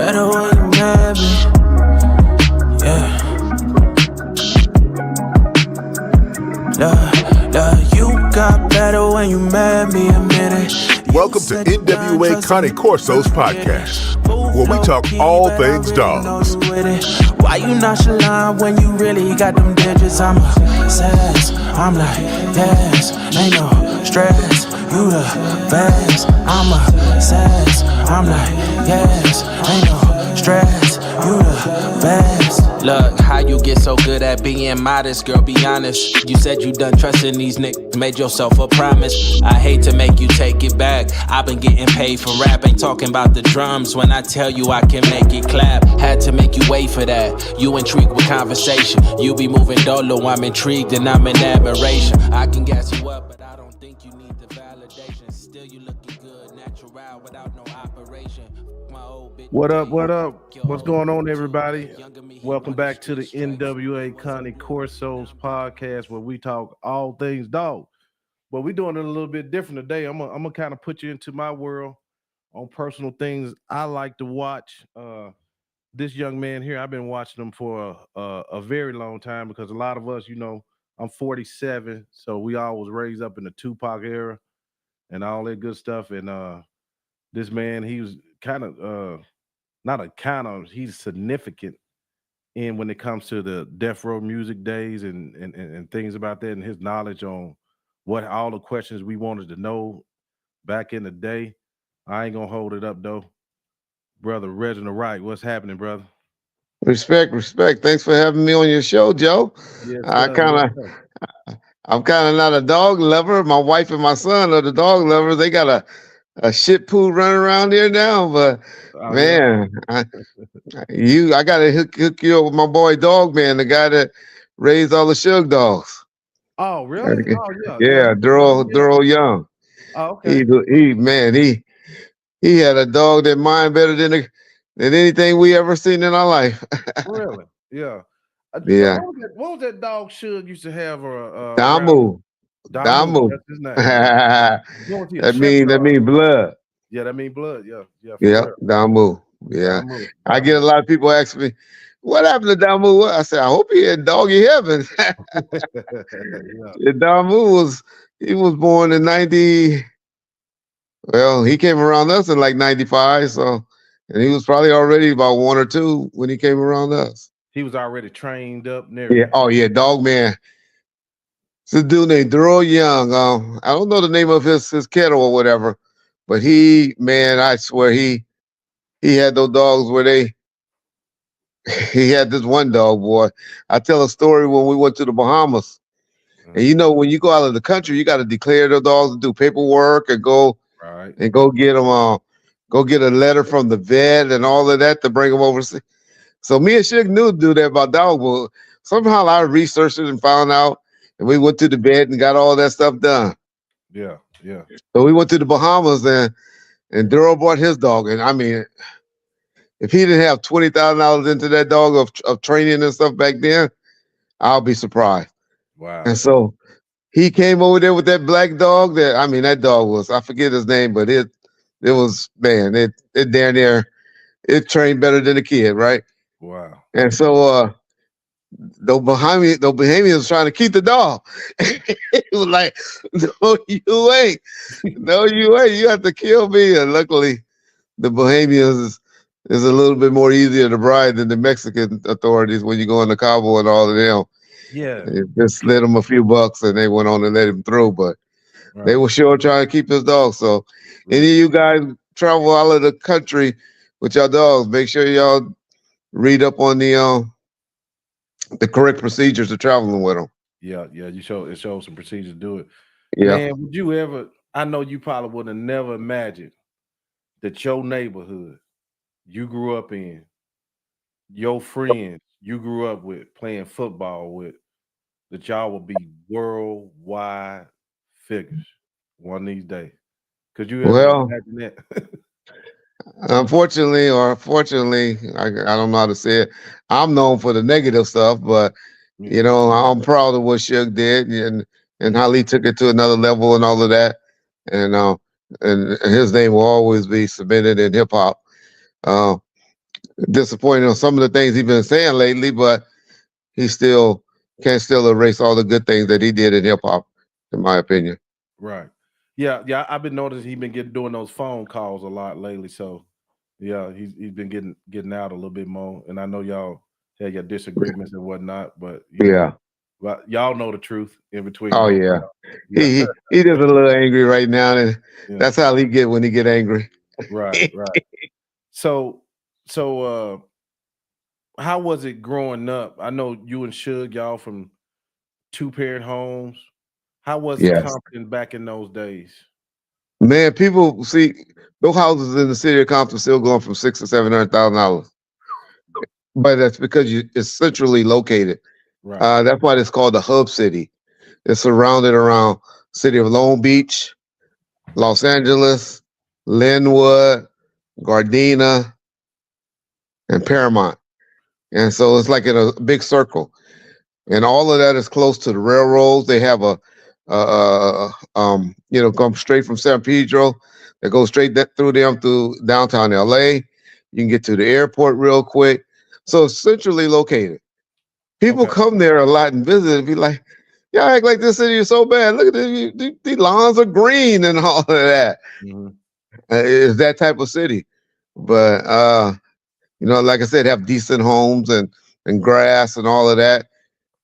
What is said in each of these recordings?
better when you mad me. Yeah. You got better when you mad me, admit it. Welcome to NWA Connie Corso's podcast, where we talk all things dogs. Why you nonchalant when you really got them digits? I'm obsessed. I'm like, yes, ain't no stress. You the best. I'm obsessed. I'm like, yes, ain't no stress. You the best. Look, how you get so good at being modest, girl, be honest. You said you done trusting these niggas, made yourself a promise. I hate to make you take it back. I've been getting paid for rap, ain't talking about the drums. When I tell you I can make it clap, had to make you wait for that. You intrigued with conversation, you be moving dolo, I'm intrigued and I'm in admiration. I can gas you up, but I don't think you need the validation. Still you looking good, natural, without no operation. What up, what up? What's going on, everybody? Welcome back to the NWA Connie Corso's podcast, where we talk all things dog. But we're doing it a little bit different today. I'm gonna kind of put you into my world on personal things I like to watch. This young man here, I've been watching him for a very long time, because a lot of us, you know, I'm 47, so we all was raised up in the Tupac era and all that good stuff. And this man, he was kind of he's significant in when it comes to the Deathrow music days and things about that, and his knowledge on what all the questions we wanted to know back in the day. I ain't gonna hold it up though. Brother Reggie Wright, what's happening, brother? Respect. Thanks for having me on your show, Joe. Yes, I'm kind of not a dog lover. My wife and my son are the dog lovers. They got a shit poo running around here now, but man, I gotta hook you up with my boy Dog Man, the guy that raised all the Suge dogs. Oh, really? Yeah, Daryl Young. Oh, okay. He had a dog that mind better than anything we ever seen in our life. Really? Yeah. Yeah. What was that dog Suge used to have? Damu. Damu. That's his name. that mean blood. Yeah, that mean blood. Yeah. Yeah, Damu. Yeah. Damu. I get a lot of people asking me, what happened to Damu? I said, I hope he in doggy heaven. Damu was born in 90. Well, he came around us in like 95, so, and he was probably already about 1 or 2 when he came around us. He was already trained up and everything. Yeah. Oh yeah, Dog Man. It's a dude named Daryl Young. I don't know the name of his kettle or whatever, but I swear he had those dogs where he had this one dog, boy. I tell a story when we went to the Bahamas. Mm-hmm. And you know, when you go out of the country, you got to declare the dogs and do paperwork and go get them, go get a letter from the vet and all of that to bring them overseas. So me and Suge knew to do that about dog, but somehow I researched it and found out, and we went to the vet and got all that stuff done. Yeah. So we went to the Bahamas and Daryl brought his dog, and I mean, if he didn't have $20,000 into that dog of training and stuff back then, I'll be surprised. Wow. And so he came over there with that black dog that dog was, I forget his name, but it was, man, it damn near, it trained better than a kid, right? Wow. And so the Bahamians was trying to keep the dog. It was like, no, you ain't. You have to kill me. And luckily, the Bahamians is a little bit more easier to bribe than the Mexican authorities when you go into Cabo and all of them. Yeah. They just slid him a few bucks and they went on and let him through. But they were sure trying to keep his dog. So any of you guys travel out of the country with your dogs, make sure y'all read up on the correct procedures of traveling with them. Yeah. It shows some procedures to do it. Yeah. Man, would you ever? I know you probably would have never imagined that your neighborhood you grew up in, your friends you grew up with playing football with, that y'all would be worldwide figures one of these days. Could you ever imagine that? Unfortunately or fortunately, I don't know how to say it. I'm known for the negative stuff, but you know, I'm proud of what Suge did and how he took it to another level and all of that. And his name will always be cemented in hip hop. disappointed on some of the things he's been saying lately, but he still can't still erase all the good things that he did in hip hop, in my opinion. Right. Yeah. I've been noticing he's been doing those phone calls a lot lately. So yeah, he's been getting out a little bit more. And I know y'all had your disagreements and whatnot, but Yeah. but y'all know the truth in between. Oh Both. yeah. Yeah. He just a little angry right now, and Yeah. that's how he get when he get angry. Right. So how was it growing up? I know you and Suge, y'all from 2-parent homes. How was Yes. Compton back in those days? Man, people see those houses in the city of Compton still going from $600,000 to $700,000, but that's because it's centrally located. Right. That's why it's called the hub city. It's surrounded around city of Long Beach, Los Angeles, Linwood, Gardena, and Paramount. And so it's like in a big circle. And all of that is close to the railroads. They have come straight from San Pedro that goes straight through them through downtown LA. You can get to the airport real quick. So it's centrally located. People come there a lot and visit and be like, y'all act like this city is so bad. Look at this. These lawns are green and all of that. Mm-hmm. It's that type of city. But, like I said, have decent homes and grass and all of that.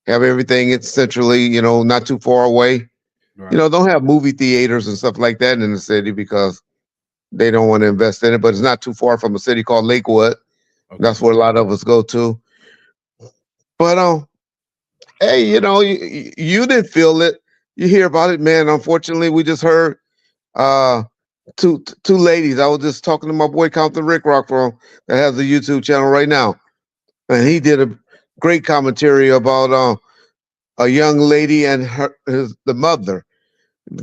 Have everything it's centrally, not too far away. Right. Don't have movie theaters and stuff like that in the city because they don't want to invest in it. But it's not too far from a city called Lakewood. Okay. That's where a lot of us go to. But hey, you didn't feel it. You hear about it, man. Unfortunately, we just heard two ladies. I was just talking to my boy Compton Rick Rock from that has a YouTube channel right now, and he did a great commentary about a young lady and the mother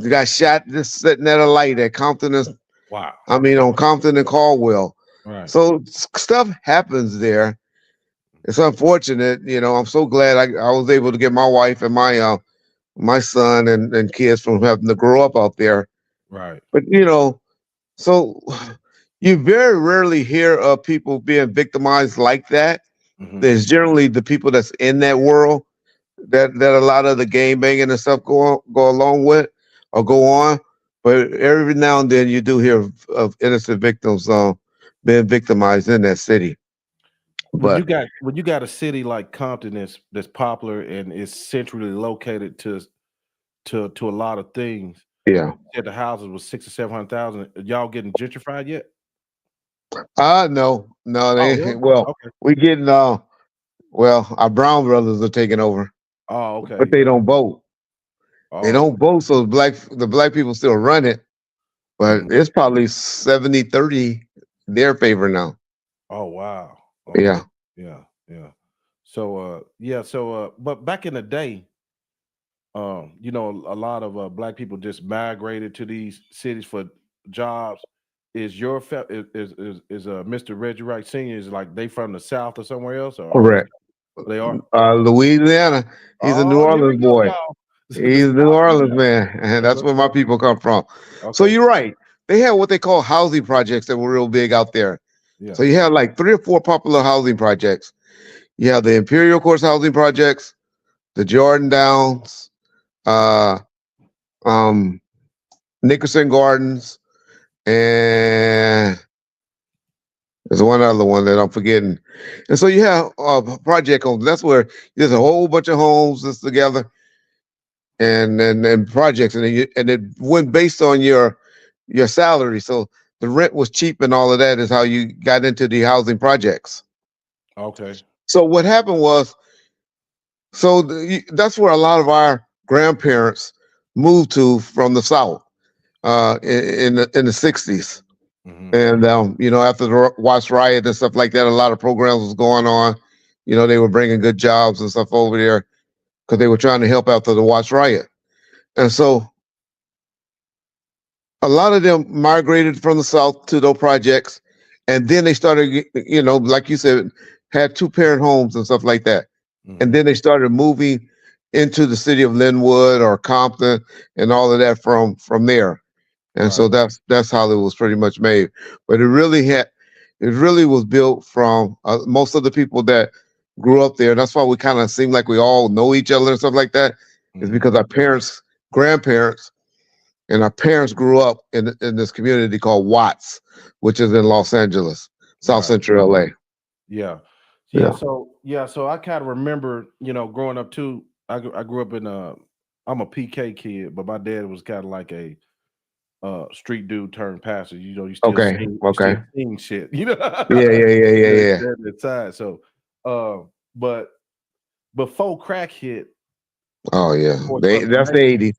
got shot just sitting at a light at Compton. Wow. I mean, on Compton and Caldwell. Right. So stuff happens there. It's unfortunate, I'm so glad I was able to get my wife and my son and kids from having to grow up out there. Right. But so you very rarely hear of people being victimized like that. Mm-hmm. There's generally the people that's in that world that a lot of the game banging and stuff go along with or go on. But every now and then you do hear of innocent victims being victimized in that city. When you got a city like Compton that's popular and is centrally located to a lot of things. Yeah. The houses was 600,000 or 700,000. Y'all getting gentrified yet? No. Really? Well, okay. We getting our Brown brothers are taking over. Oh, okay. But they don't vote. Oh. They don't vote, so the black people still run it. But it's probably 70-30 their favor now. Oh wow. Okay. Yeah. So but back in the day, a lot of black people just migrated to these cities for jobs. Is Mr. Reggie Wright Sr. is like they from the South or somewhere else? Or correct. They are Louisiana. He's a New Orleans boy. He's a New Orleans man, and that's where my people come from. Okay. So you're right. They have what they call housing projects that were real big out there. Yeah. So you have like 3 or 4 popular housing projects. You have the Imperial Course housing projects, the Jordan Downs, Nickerson Gardens, and there's one other one that I'm forgetting. And so you have project homes. That's where there's a whole bunch of homes that's together, and projects, and it went based on your salary. So the rent was cheap, and all of that is how you got into the housing projects. Okay. So what happened was, that's where a lot of our grandparents moved to from the South in the 60s. Mm-hmm. And after the Watch Riot and stuff like that, a lot of programs was going on. They were bringing good jobs and stuff over there because they were trying to help after the Watch Riot. And so a lot of them migrated from the South to those projects, and then they started, like you said, had 2-parent homes and stuff like that. Mm-hmm. And then they started moving into the city of Linwood or Compton and all of that from there. And so that's how it was pretty much made. But it really it really was built from most of the people that grew up there. That's why we kind of seem like we all know each other and stuff like that. Is because our parents, grandparents, and our parents grew up in this community called Watts, which is in Los Angeles, South Central LA. Yeah. Yeah. So I kind of remember, growing up too. I grew up in I'm a PK kid, but my dad was kind of like a street dude turned pastor. You still Okay. sing, Okay. you still sing shit. Yeah. That side. So, but before crack hit, Oh yeah. of course, That's the 80s.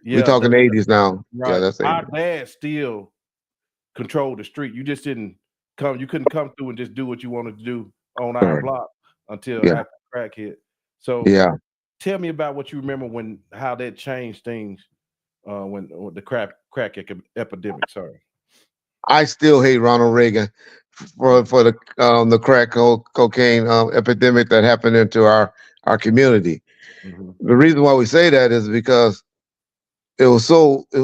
We talking 80s now. Yeah, that's 80s. Our dad still controlled the street. You just didn't come. You couldn't come through and just do what you wanted to do on our block until after crack hit. So tell me about what you remember how that changed things when the crack epidemic. Sorry. I still hate Ronald Reagan for the crack cocaine epidemic that happened into our community. The reason why we say that is because it was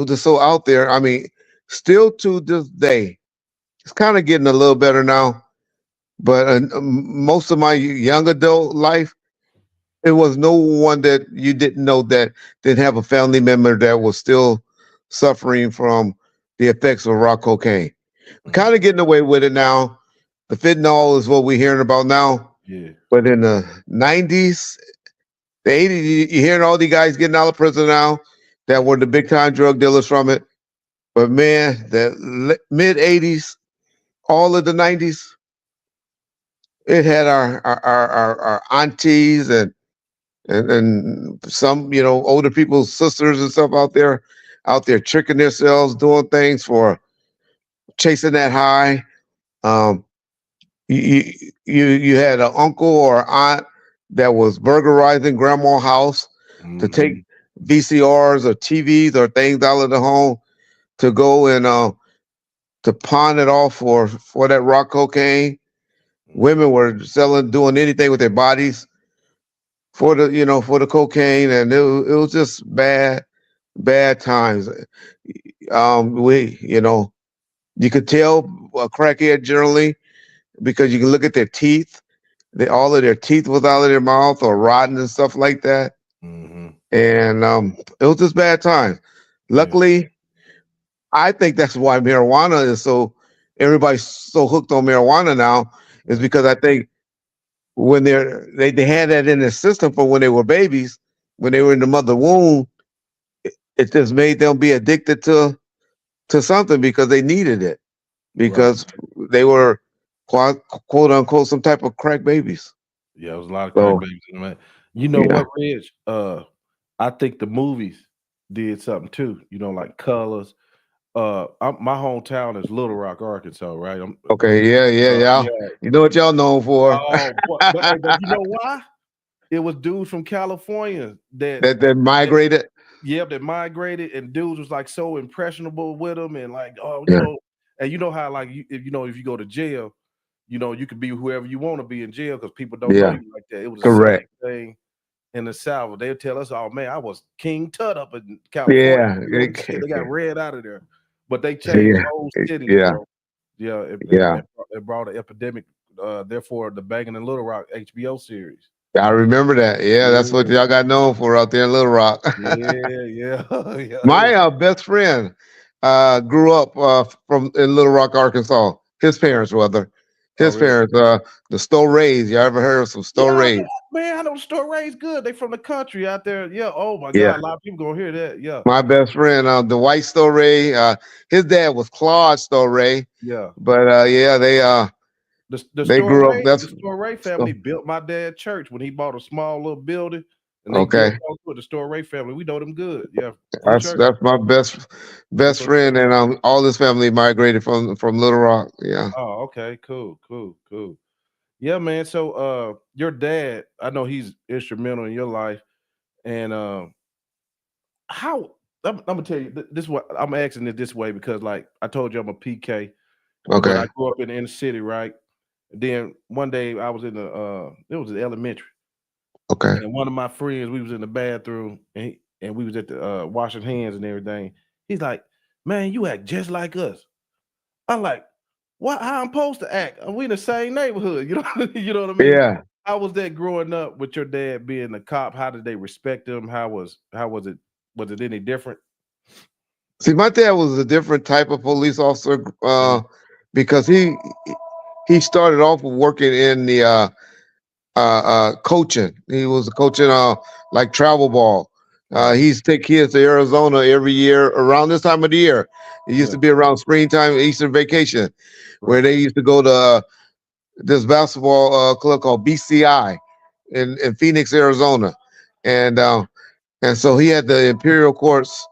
just so out there. I mean, still to this day, it's kind of getting a little better now. But most of my young adult life, it was no one that you didn't know that didn't have a family member that was still suffering from the effects of raw cocaine. Kind of getting away with it now. The fentanyl is what we're hearing about now. Yeah. But in the 90s, the 80s, you're hearing all these guys getting out of prison now that were the big time drug dealers from it. But man, the mid 80s, all of the 90s, it had our aunties and some, older people's sisters and stuff out there tricking themselves, doing things for chasing that high. You had an uncle or aunt that was burglarizing grandma's house to take VCRs or TVs or things out of the home to go and to pawn it off for that rock cocaine. Women were doing anything with their bodies for the cocaine, and it was just bad times. You could tell a crackhead generally because you can look at their teeth. All of their teeth was out of their mouth or rotten and stuff like that. And it was just bad times. Luckily, I think that's why marijuana is everybody's so hooked on marijuana now, is because I think when they had that in their system from when they were babies, when they were in the mother womb, it just made them be addicted to something because they needed it, because they were quote unquote some type of crack babies. Yeah, it was a lot of crack babies in the man. You know what, Reg? I think the movies did something too. Like Colors. My hometown is Little Rock, Arkansas, right? Okay, yeah. You know what y'all known for? But you know why? It was dudes from California that migrated. That migrated, and dudes was like so impressionable with them, and like, and you know how like if you go to jail, you can be whoever you want to be in jail because people don't know you like that. It was correct the same thing in the South. They'd tell us, "Oh man, I was King Tut up in California." Yeah, they got red out of there, but they changed the whole city. Bro. It brought an epidemic. Therefore, the Banging in Little Rock HBO series. I remember that. Yeah, that's what y'all got known for out there in Little Rock. Yeah. My best friend grew up in Little Rock, Arkansas. His parents, rather. His parents, the Stowe Rays. You ever heard of some Stowe Rays? Man, I know Stowe Rays good. They from the country out there. Yeah. Oh my God, a lot of people gonna hear that. Yeah. My best friend, the White Stowe Ray. His dad was Claude Stowe Ray. Yeah. But they grew up. The Stowe Ray family built my dad church when he bought a small little building. And they built the Stowe Ray family. We know them good. Yeah. That's my best friend, and all his family migrated from Little Rock. Yeah. Oh, okay, cool. Yeah, man. So your dad, I know he's instrumental in your life. And how I'm gonna tell you this is what I'm asking it this way, because like I told you I'm a PK. Okay. But I grew up in the inner city, right? Then one day I was in it was in elementary. Okay. And one of my friends, we was in the bathroom and we was at the washing hands and everything. He's like, "Man, you act just like us." I'm like, how I'm supposed to act? We in the same neighborhood, you know, you know what I mean? Yeah. How was that growing up with your dad being a cop? How did they respect him? How was it? Was it any different? See, my dad was a different type of police officer because he started off working in the coaching. He was coaching like travel ball. He used to take kids to Arizona every year around this time of the year. It used to be around springtime, Easter vacation, where they used to go to this basketball club called BCI in Phoenix, Arizona, and so he had the Imperial Courts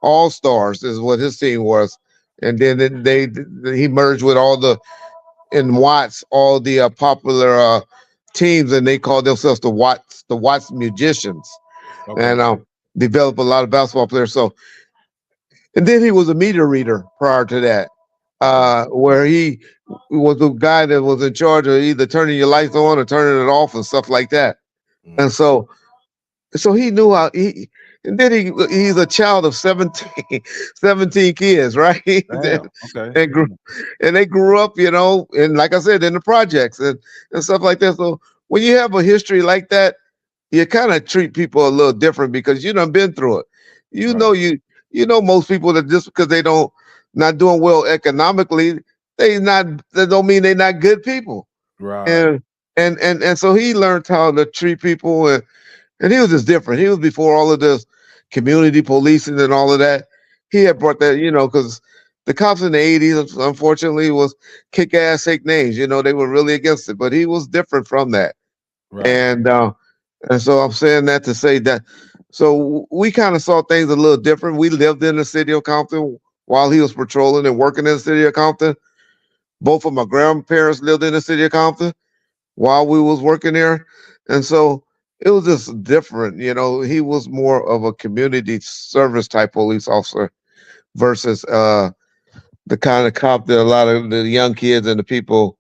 All Stars is what his team was, and then he merged with all the in Watts all the popular teams, and they called themselves the Watts Musicians, and developed a lot of basketball players. So, and then he was a meter reader prior to that, where he was the guy that was in charge of either turning your lights on or turning it off and stuff like that. And so he knew how and then he's a child of 17 kids, right? Damn, and they grew up, you know, and like I said, in the projects and stuff like that. So when you have a history like that, you kind of treat people a little different because you done been through it. You know, you know most people that just because they not doing well economically, that don't mean they're not good people. Right. And so he learned how to treat people and he was just different. He was before all of this community policing and all of that. He had brought that, you know, because the cops in the 80s, unfortunately, was kick-ass fake names. You know, they were really against it. But he was different from that. Right. And so I'm saying that to say that. So we kind of saw things a little different. We lived in the city of Compton while he was patrolling and working in the city of Compton. Both of my grandparents lived in the city of Compton while we was working there. And so it was just different, you know. He was more of a community service type police officer versus the kind of cop that a lot of the young kids and the people,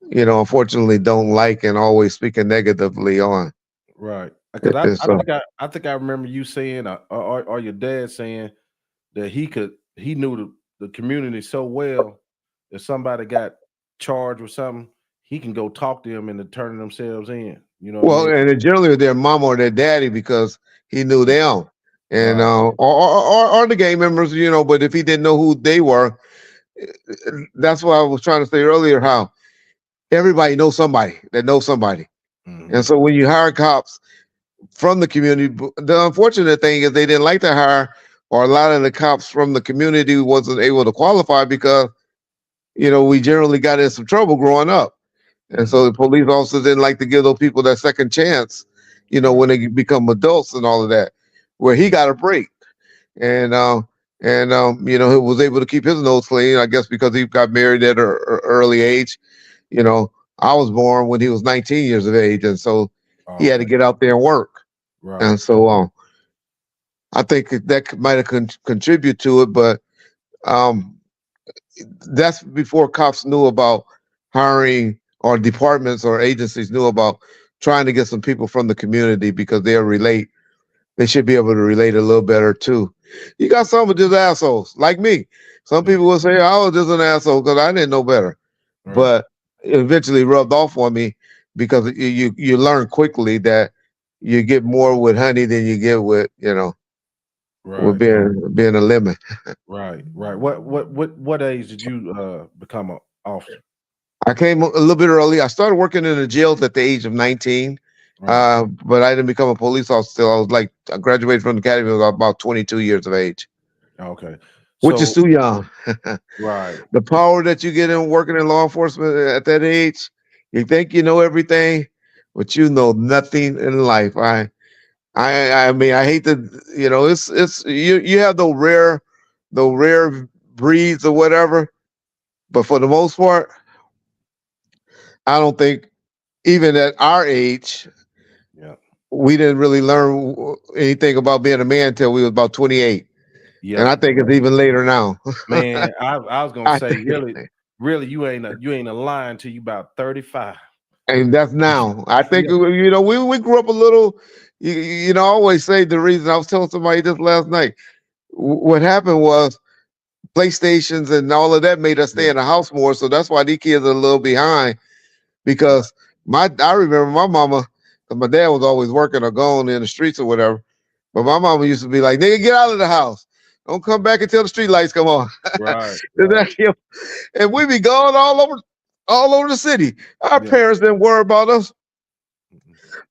you know, unfortunately don't like and always speaking negatively on. Right. Because I think I remember you saying or your dad saying that he knew the community so well that somebody got charged with something, he can go talk to them and turn themselves in. You know what I mean? And generally their mom or their daddy because he knew them, and or the gang members, you know. But if he didn't know who they were, that's why I was trying to say earlier how everybody knows somebody that knows somebody, and so when you hire cops from the community, the unfortunate thing is they didn't like to hire, or a lot of the cops from the community wasn't able to qualify because, you know, we generally got in some trouble growing up. And so the police officers didn't like to give those people that second chance, you know, when they become adults and all of that, where he got a break. And you know, he was able to keep his nose clean, I guess, because he got married at an early age. You know, I was born when he was 19 years of age. And so he had to get out there and work. Right. And so I think that might have contributed to it. But that's before cops knew about hiring, or departments or agencies knew about trying to get some people from the community because they should be able to relate a little better too. You got some of just assholes like me. Some people will say I was just an asshole because I didn't know better, but it eventually rubbed off on me because you learn quickly that you get more with honey than you get with, you know, with being a lemon. Right. What age did you become an officer? I came a little bit early. I started working in the jails at the age of 19, but I didn't become a police officer till I graduated from the academy when I was about 22 years of age. Okay. Which is too young. Right. The power that you get in working in law enforcement at that age, you think you know everything, but you know nothing in life. I mean, I hate to, you know, it's you have the rare breeds or whatever, but for the most part, I don't think even at our age, we didn't really learn anything about being a man until we was about 28. Yeah, and I think it's even later now. Man, I was gonna say, really, you ain't a lion till you about 35. And that's now. I think you know we grew up a little. You know, I always say the reason I was telling somebody this last night. What happened was PlayStations and all of that made us stay in the house more. So that's why these kids are a little behind. Because I remember my mama, because my dad was always working or going in the streets or whatever. But my mama used to be like, "Nigga, get out of the house. Don't come back until the street lights come on." Right. And we be going all over the city. Our Yeah. parents didn't worry about us.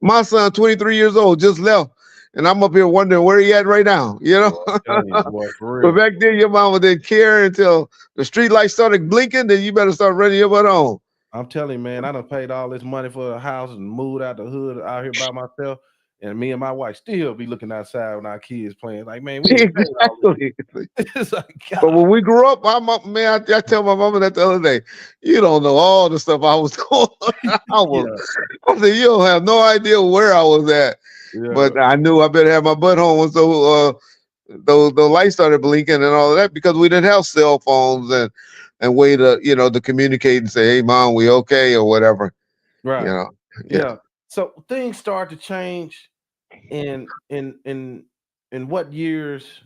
My son, 23 years old, just left. And I'm up here wondering where he at right now, you know? I'm telling you, boy, for But real. back then, your mama didn't care until the street lights started blinking, then you better start running your butt home. I'm telling you, man, I done paid all this money for a house and moved out the hood out here by myself. And me and my wife still be looking outside when our kids playing. Like, man, we ain't paid all this. Exactly. It's like, But God. when we grew up, I tell my mama that the other day, you don't know all the stuff I was going I said, you don't have no idea where I was at. Yeah. But I knew I better have my butt home. So the lights started blinking and all of that because we didn't have cell phones and way to, to communicate and say, hey, mom, we okay or whatever. Right. Yeah. So things start to change. In what years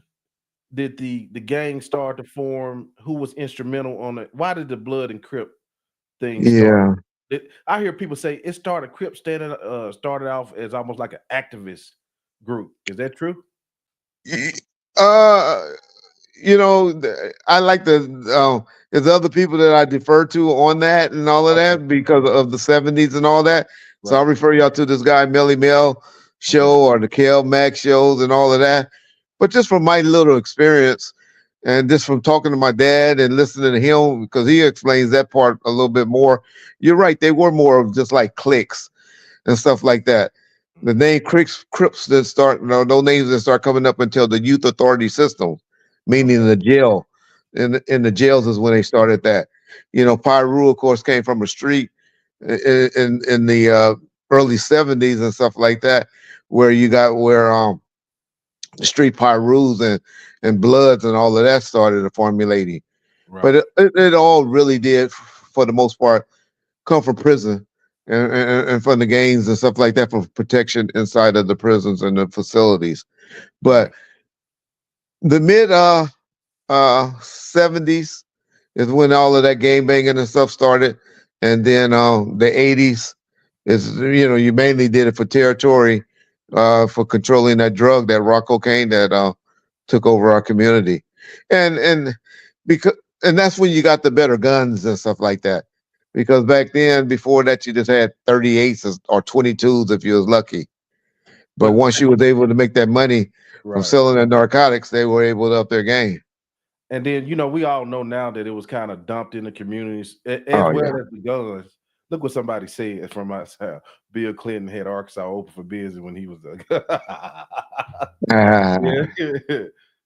did the gang start to form? Who was instrumental on it? Why did the Blood and Crip thing start? I hear people say it started. Crip started off as almost like an activist group. Is that true? I like there's other people that I defer to on that and all of that because of the 70s and all that. So I'll refer y'all to this guy, Melly Mel show or the Kel Mac shows and all of that. But just from my little experience and just from talking to my dad and listening to him, because he explains that part a little bit more. You're right. They were more of just like cliques and stuff like that. The name Crips that start, no names that start coming up until the youth authority system, meaning the jail. In the jails is when they started that. Pyru, of course, came from a street in the early 70s and stuff like that, where you got the street Pyrus and Bloods and all of that started formulating. Right. But it all really did, for the most part, come from prison and from the gangs and stuff like that, for protection inside of the prisons and the facilities. But the mid 70s is when all of that gang banging and stuff started. And then the 80s is, you mainly did it for territory, for controlling that drug, that rock cocaine that took over our community. And that's when you got the better guns and stuff like that. Because back then, before that, you just had 38s or 22s if you was lucky. But once you was able to make that money from selling the narcotics, they were able to up their game. And then, we all know now that it was kind of dumped in the communities as well as the guns. Look what somebody said from us. Bill Clinton had Arkansas open for business when he was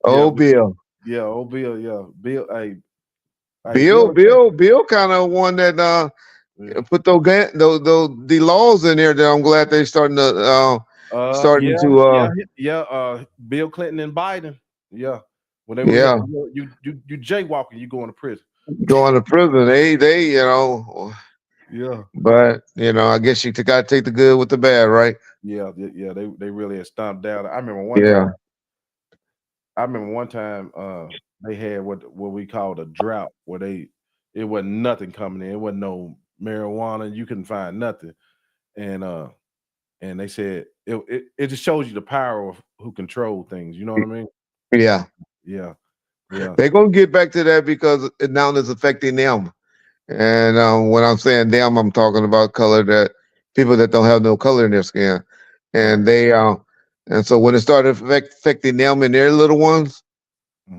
old Bill. Yeah, old Bill. Yeah, Bill. Bill kind of one that put the laws in there that I'm glad they're starting to Bill Clinton and Biden. Yeah. When they were you jaywalking, you going to prison. Going to prison, they Yeah. But I guess you got to take the good with the bad, right? Yeah. They really had stomped down. I remember one time they had what we called a drought, where it wasn't nothing coming in. It wasn't no marijuana. You couldn't find nothing. And they said it just shows you the power of who control things. You know what I mean? Yeah. Yeah. They're gonna get back to that because it now is affecting them. And when I'm saying them, I'm talking about people that don't have no color in their skin. And and so when it started affecting them and their little ones,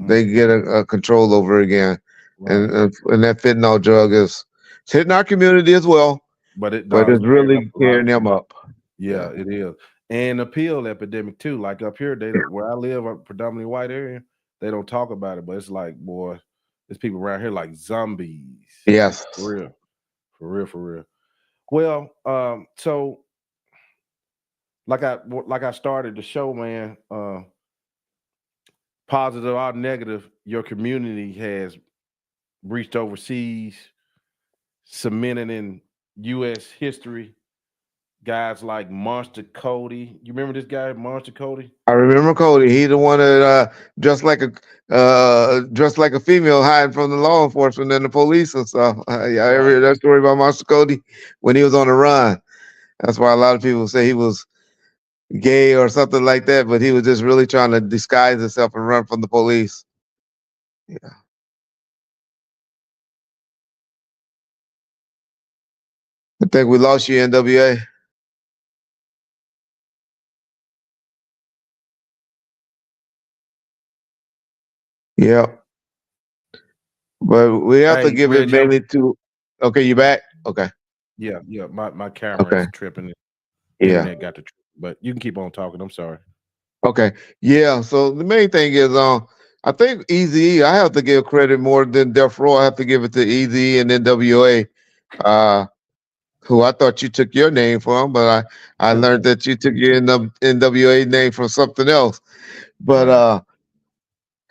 they get a control over it again. And that fentanyl drug is hitting our community as well. But it's really tearing them up. Yeah, it is. And a pill epidemic too. Like up here, where I live, a predominantly white area, they don't talk about it, but it's like, boy, there's people around here like zombies. Yes. For real. Well, so like I started the show, man, positive or negative, your community has reached overseas, cemented in U.S. history, guys like Monster Cody. You remember this guy, Monster Cody? I remember Cody. He the one that dressed like a female hiding from the law enforcement and the police and stuff. Yeah, I ever hear that story about Monster Cody when he was on the run. That's why a lot of people say he was gay or something like that, but he was just really trying to disguise himself and run from the police. Yeah. I think we lost you, NWA. Yeah. But we have to give it Reggie, mainly to. Okay, you back? Okay. yeah. My camera Okay. is tripping. Yeah. Internet got the trip, but you can keep on talking. I'm sorry. Okay. Yeah. So the main thing is, I think Easy. I have to give credit more than Deathrow. I have to give it to Easy and NWA, who I thought you took your name from, but I learned that you took your NWA name from something else. But I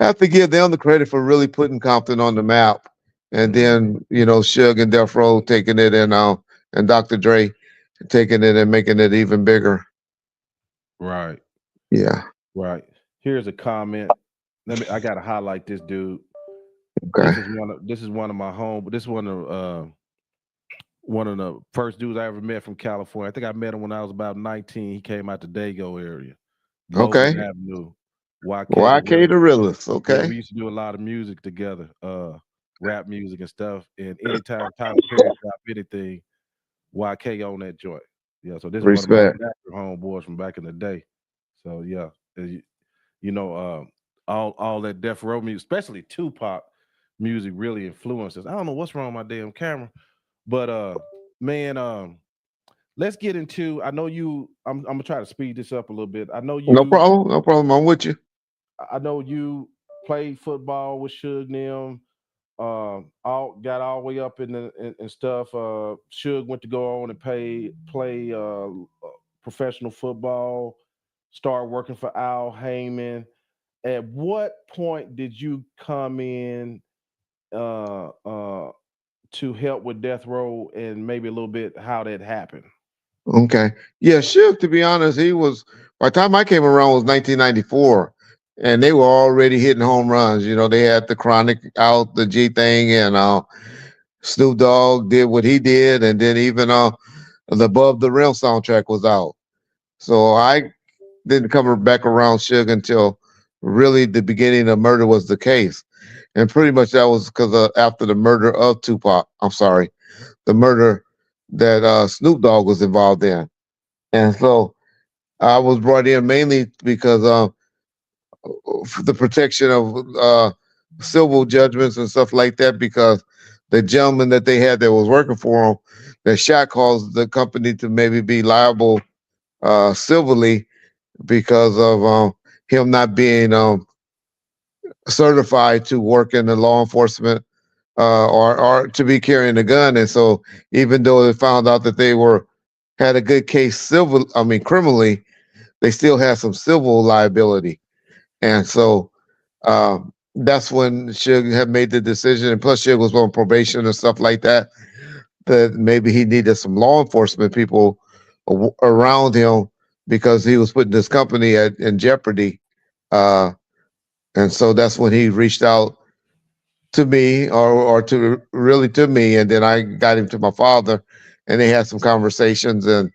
have to give them the credit for really putting Compton on the map, and then Suge and Deathrow taking it, and Dr. Dre taking it and making it even bigger. Right. Yeah. Right. Here's a comment. I gotta highlight this dude. Okay. This is one of my home. This is one of the first dudes I ever met from California. I think I met him when I was about 19. He came out the Dago area. Okay. Logan Avenue. YK the realest. Okay. Yeah, we used to do a lot of music together, rap music and stuff. And anytime Tyler Perry dropped anything, YK on that joint. Yeah, so this is one of my homeboys from back in the day. So yeah, all that Deathrow music, especially Tupac music, really influences. I don't know what's wrong with my damn camera, but man, let's get into. I know you. I'm gonna try to speed this up a little bit. I know you. No problem. I'm with you. I know you played football with Suge them. Got all the way up in stuff. Suge went to go on and play professional football. Start working for Al Heyman. At what point did you come in to help with Deathrow, and maybe a little bit how that happened? Okay. Yeah, Suge, to be honest, he was, by the time I came around, was 1994, and they were already hitting home runs. They had the Chronic out, the G thing, and Snoop Dogg did what he did, and then even the Above the Rim soundtrack was out. So I didn't come back around Suge until really the beginning of Murder Was the Case. And pretty much that was because after the murder of Tupac, I'm sorry, the murder that Snoop Dogg was involved in. And so I was brought in mainly because the protection of civil judgments and stuff like that, because the gentleman that they had that was working for them that shot caused the company to maybe be liable civilly because of him not being certified to work in the law enforcement or to be carrying a gun. And so even though they found out that they had a good case criminally, they still had some civil liability. And so that's when Suge had made the decision, and plus Suge was on probation and stuff like that, that maybe he needed some law enforcement people around him because he was putting this company in jeopardy. And so that's when he reached out to me or to me. And then I got him to my father, and they had some conversations. And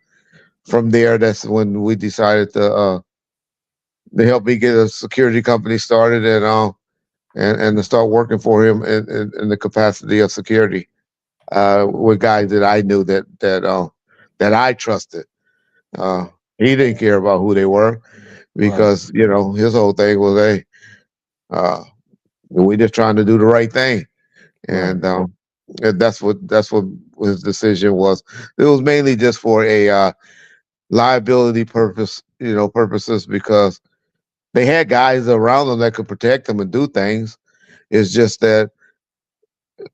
from there, that's when we decided to help me get a security company started and to start working for him in the capacity of security with guys that I knew that I trusted. He didn't care about who they were because his whole thing was, hey, we just trying to do the right thing, and that's what his decision was. It was mainly just for a liability purposes, because they had guys around them that could protect them and do things. It's just that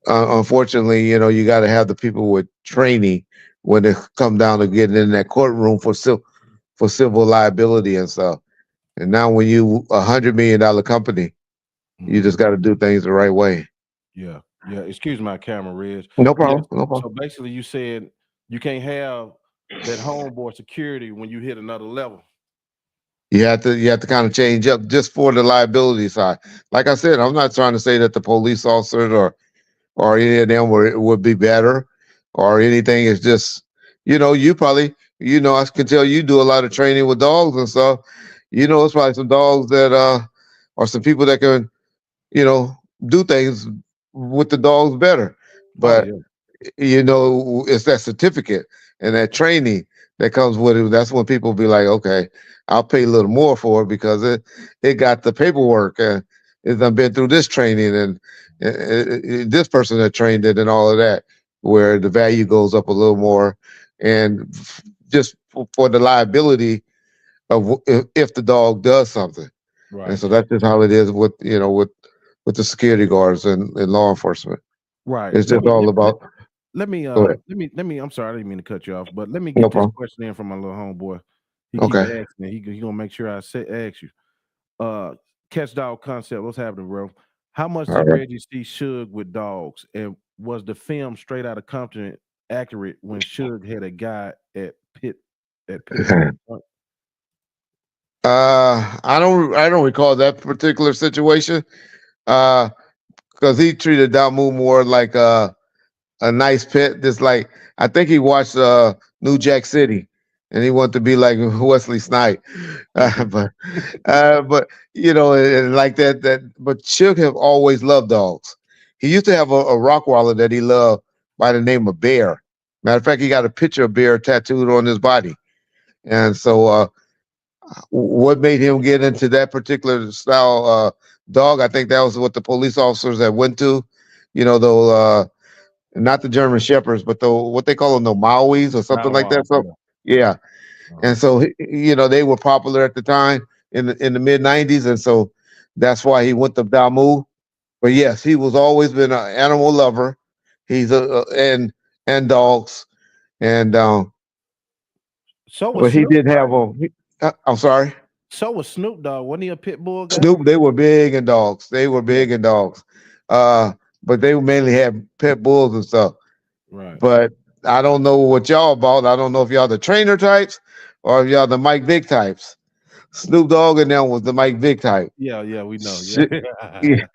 unfortunately, you got to have the people with training when it come down to getting in that courtroom for civil liability and stuff. And now when you $100 million company, you just got to do things the right way. Yeah. Excuse my camera, Reg. No problem. So basically, you said you can't have that homeboy security when you hit another level. You have to kind of change up just for the liability side. Like I said, I'm not trying to say that the police officers or any of them would be better or anything. It's just, you probably, I can tell you do a lot of training with dogs and stuff. It's probably some dogs that or some people that can, do things with the dogs better. Oh But yeah. it's that certificate and that training that comes with it. That's when people be like, okay, I'll pay a little more for it because it got the paperwork and it's done been through this training and this person that trained it and all of that, where the value goes up a little more, and just for the liability of if the dog does something. Right. And so that's just how it is with with the security guards and law enforcement. Right. It's just all about. Let me Go ahead. let me I'm sorry, I didn't mean to cut you off, but let me No get this problem. question in from my little homeboy. He Okay. keep asking. He gonna make sure I ask you. Catch dog concept. What's happening, bro? How much All did right. Reggie see Suge with dogs? And was the film straight out of Compton accurate when Suge had a guy at Pitbull? I don't recall that particular situation. Because he treated Damu more like a nice pet. Just like I think he watched New Jack City, and he wanted to be like Wesley Snipes. But and like that. But Suge have always loved dogs. He used to have a Rottweiler that he loved by the name of Bear. Matter of fact, he got a picture of Bear tattooed on his body. And so, what made him get into that particular style dog? I think that was what the police officers that went to, the not the German Shepherds, but the what they call them, the Mauis or something like that. Malinois, So yeah, and so they were popular at the time in the mid '90s, and so that's why he went to Damu. But yes, he was always been an animal lover. He's and dogs, and So was but he Snoop, did have right? I'm sorry. So was Snoop Dogg. Wasn't he a pit bull guy? Snoop, they were big in dogs. They were Yeah. big in dogs. But they mainly had pit bulls and stuff. Right. But I don't know what y'all about. I don't know if y'all the trainer types or if y'all the Mike Vick types. Snoop Dogg and them was the Mike Vick type. Yeah, we know. Yeah.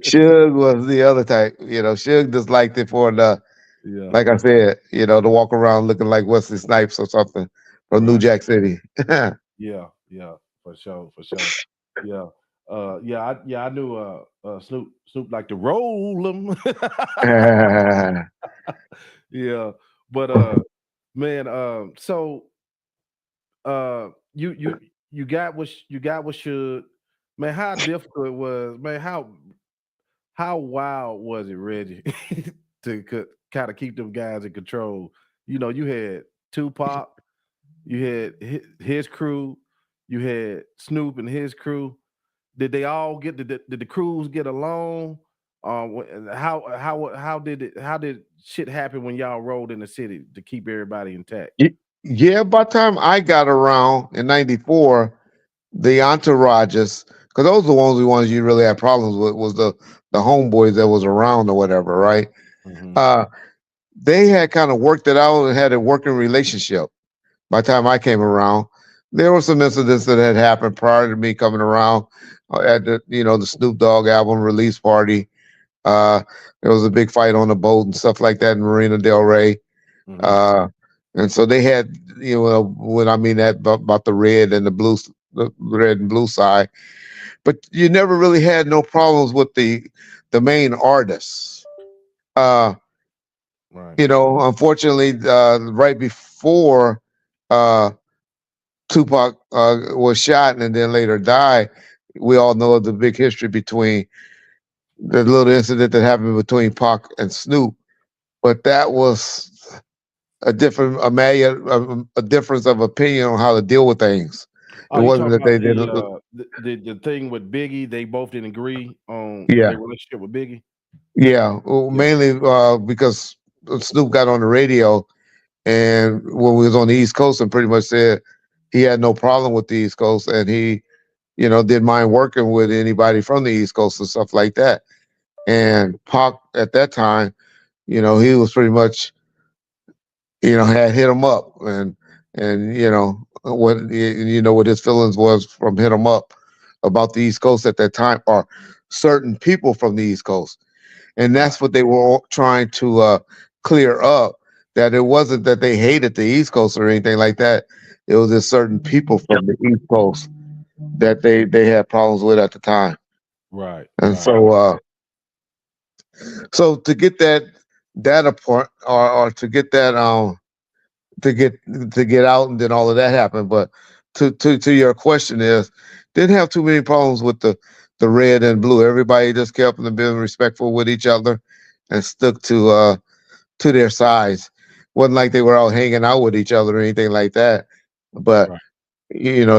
Suge was the other type. Suge just liked it for the, Yeah. like I said, to walk around looking like Wesley Snipes or something from New Right. Jack City. Yeah, for sure. Yeah. I knew Snoop liked to roll them. Yeah. But man, so you got what should, man, how difficult it was, man, how wild was it, Reggie, to kind of keep them guys in control? You had Tupac, you had his crew, you had Snoop and his crew. Did they all did the crews get along? How did shit happen when y'all rolled in the city to keep everybody intact? Yeah, by the time I got around in '94, the entourages, because those are the ones you really had problems with, was the homeboys that was around or whatever, right? Mhm. They had kind of worked it out and had a working relationship. By the time I came around, there were some incidents that had happened prior to me coming around at the Snoop Dogg album release party. Uh, there was a big fight on the boat and stuff like that in Marina Del Rey. Mhm. And so they had, when I mean that about the red and the red and blue side, but you never really had no problems with the main artists. Uh, Right. Unfortunately, right before uh, Tupac was shot and then later died, we all know the big history between the little incident that happened between Pac and Snoop. But that was a difference of opinion on how to deal with things. It Oh, you wasn't talking that about they didn't. the thing with Biggie? They both didn't agree on Yeah, their relationship with Biggie. yeah. Well, Yeah. mainly because Snoop got on the radio and when we was on the East Coast and pretty much said he had no problem with the East Coast and he, didn't mind working with anybody from the East Coast and stuff like that. And Pac at that time, he was pretty much, had hit him up and and what his feelings was from Hit 'Em Up about the East Coast at that time, or certain people from the East Coast. And that's what they were all trying to clear up, that it wasn't that they hated the East Coast or anything like that. It was just certain people from the East Coast that they had problems with at the time. Right. And so to get that apart, or to get that to get out, and then all of that happened. But to your question is, didn't have too many problems with the red and blue. Everybody just kept them being respectful with each other and stuck to their sides. Wasn't like they were out hanging out with each other or anything like that. But Right.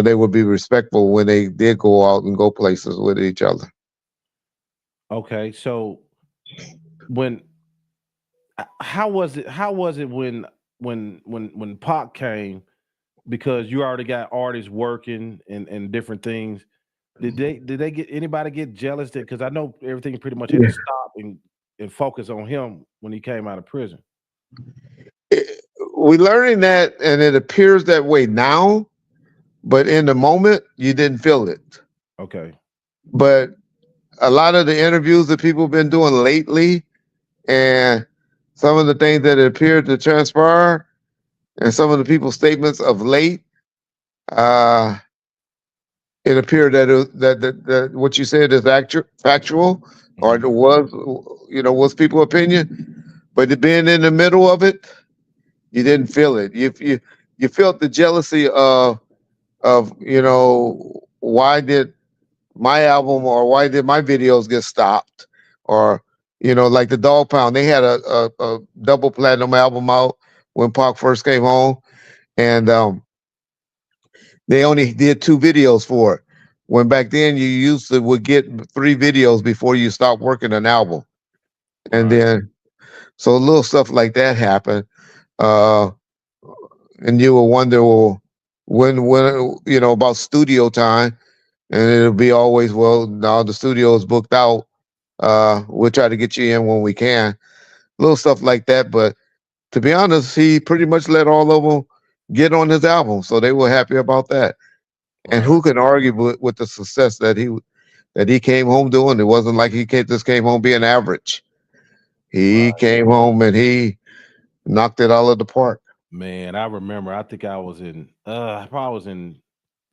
they would be respectful when they did go out and go places with each other. Okay, so when how was it? How was it when Pac came? Because you already got artists working and different things. Did they get anybody get jealous? Because I know everything pretty much had to stop and focus on him when he came out of prison. We learning that, and it appears that way now, but in the moment you didn't feel it. Okay. But a lot of the interviews that people have been doing lately, and some of the things that appeared to transpire, and some of the people's statements of late, it appeared that what you said is factual, or it was people's opinion. But being in the middle of it, you didn't feel it. You felt the jealousy of why did my album, or why did my videos get stopped, or like the Dog Pound, they had a double platinum album out when Pac first came home, and they only did 2 videos for it. When back then you would get 3 videos before you stopped working an album. And Right. then so little stuff like that happened. And you will wonder, well, when about studio time, and it'll be always, well, now the studio is booked out. We'll try to get you in when we can. Little stuff like that. But to be honest, he pretty much let all of them get on his album, so they were happy about that. And Right. who can argue with the success that he came home doing? It wasn't like he just came home being average. He Right. came home and he knocked it out of the park. Man, I remember. I think I was I probably was in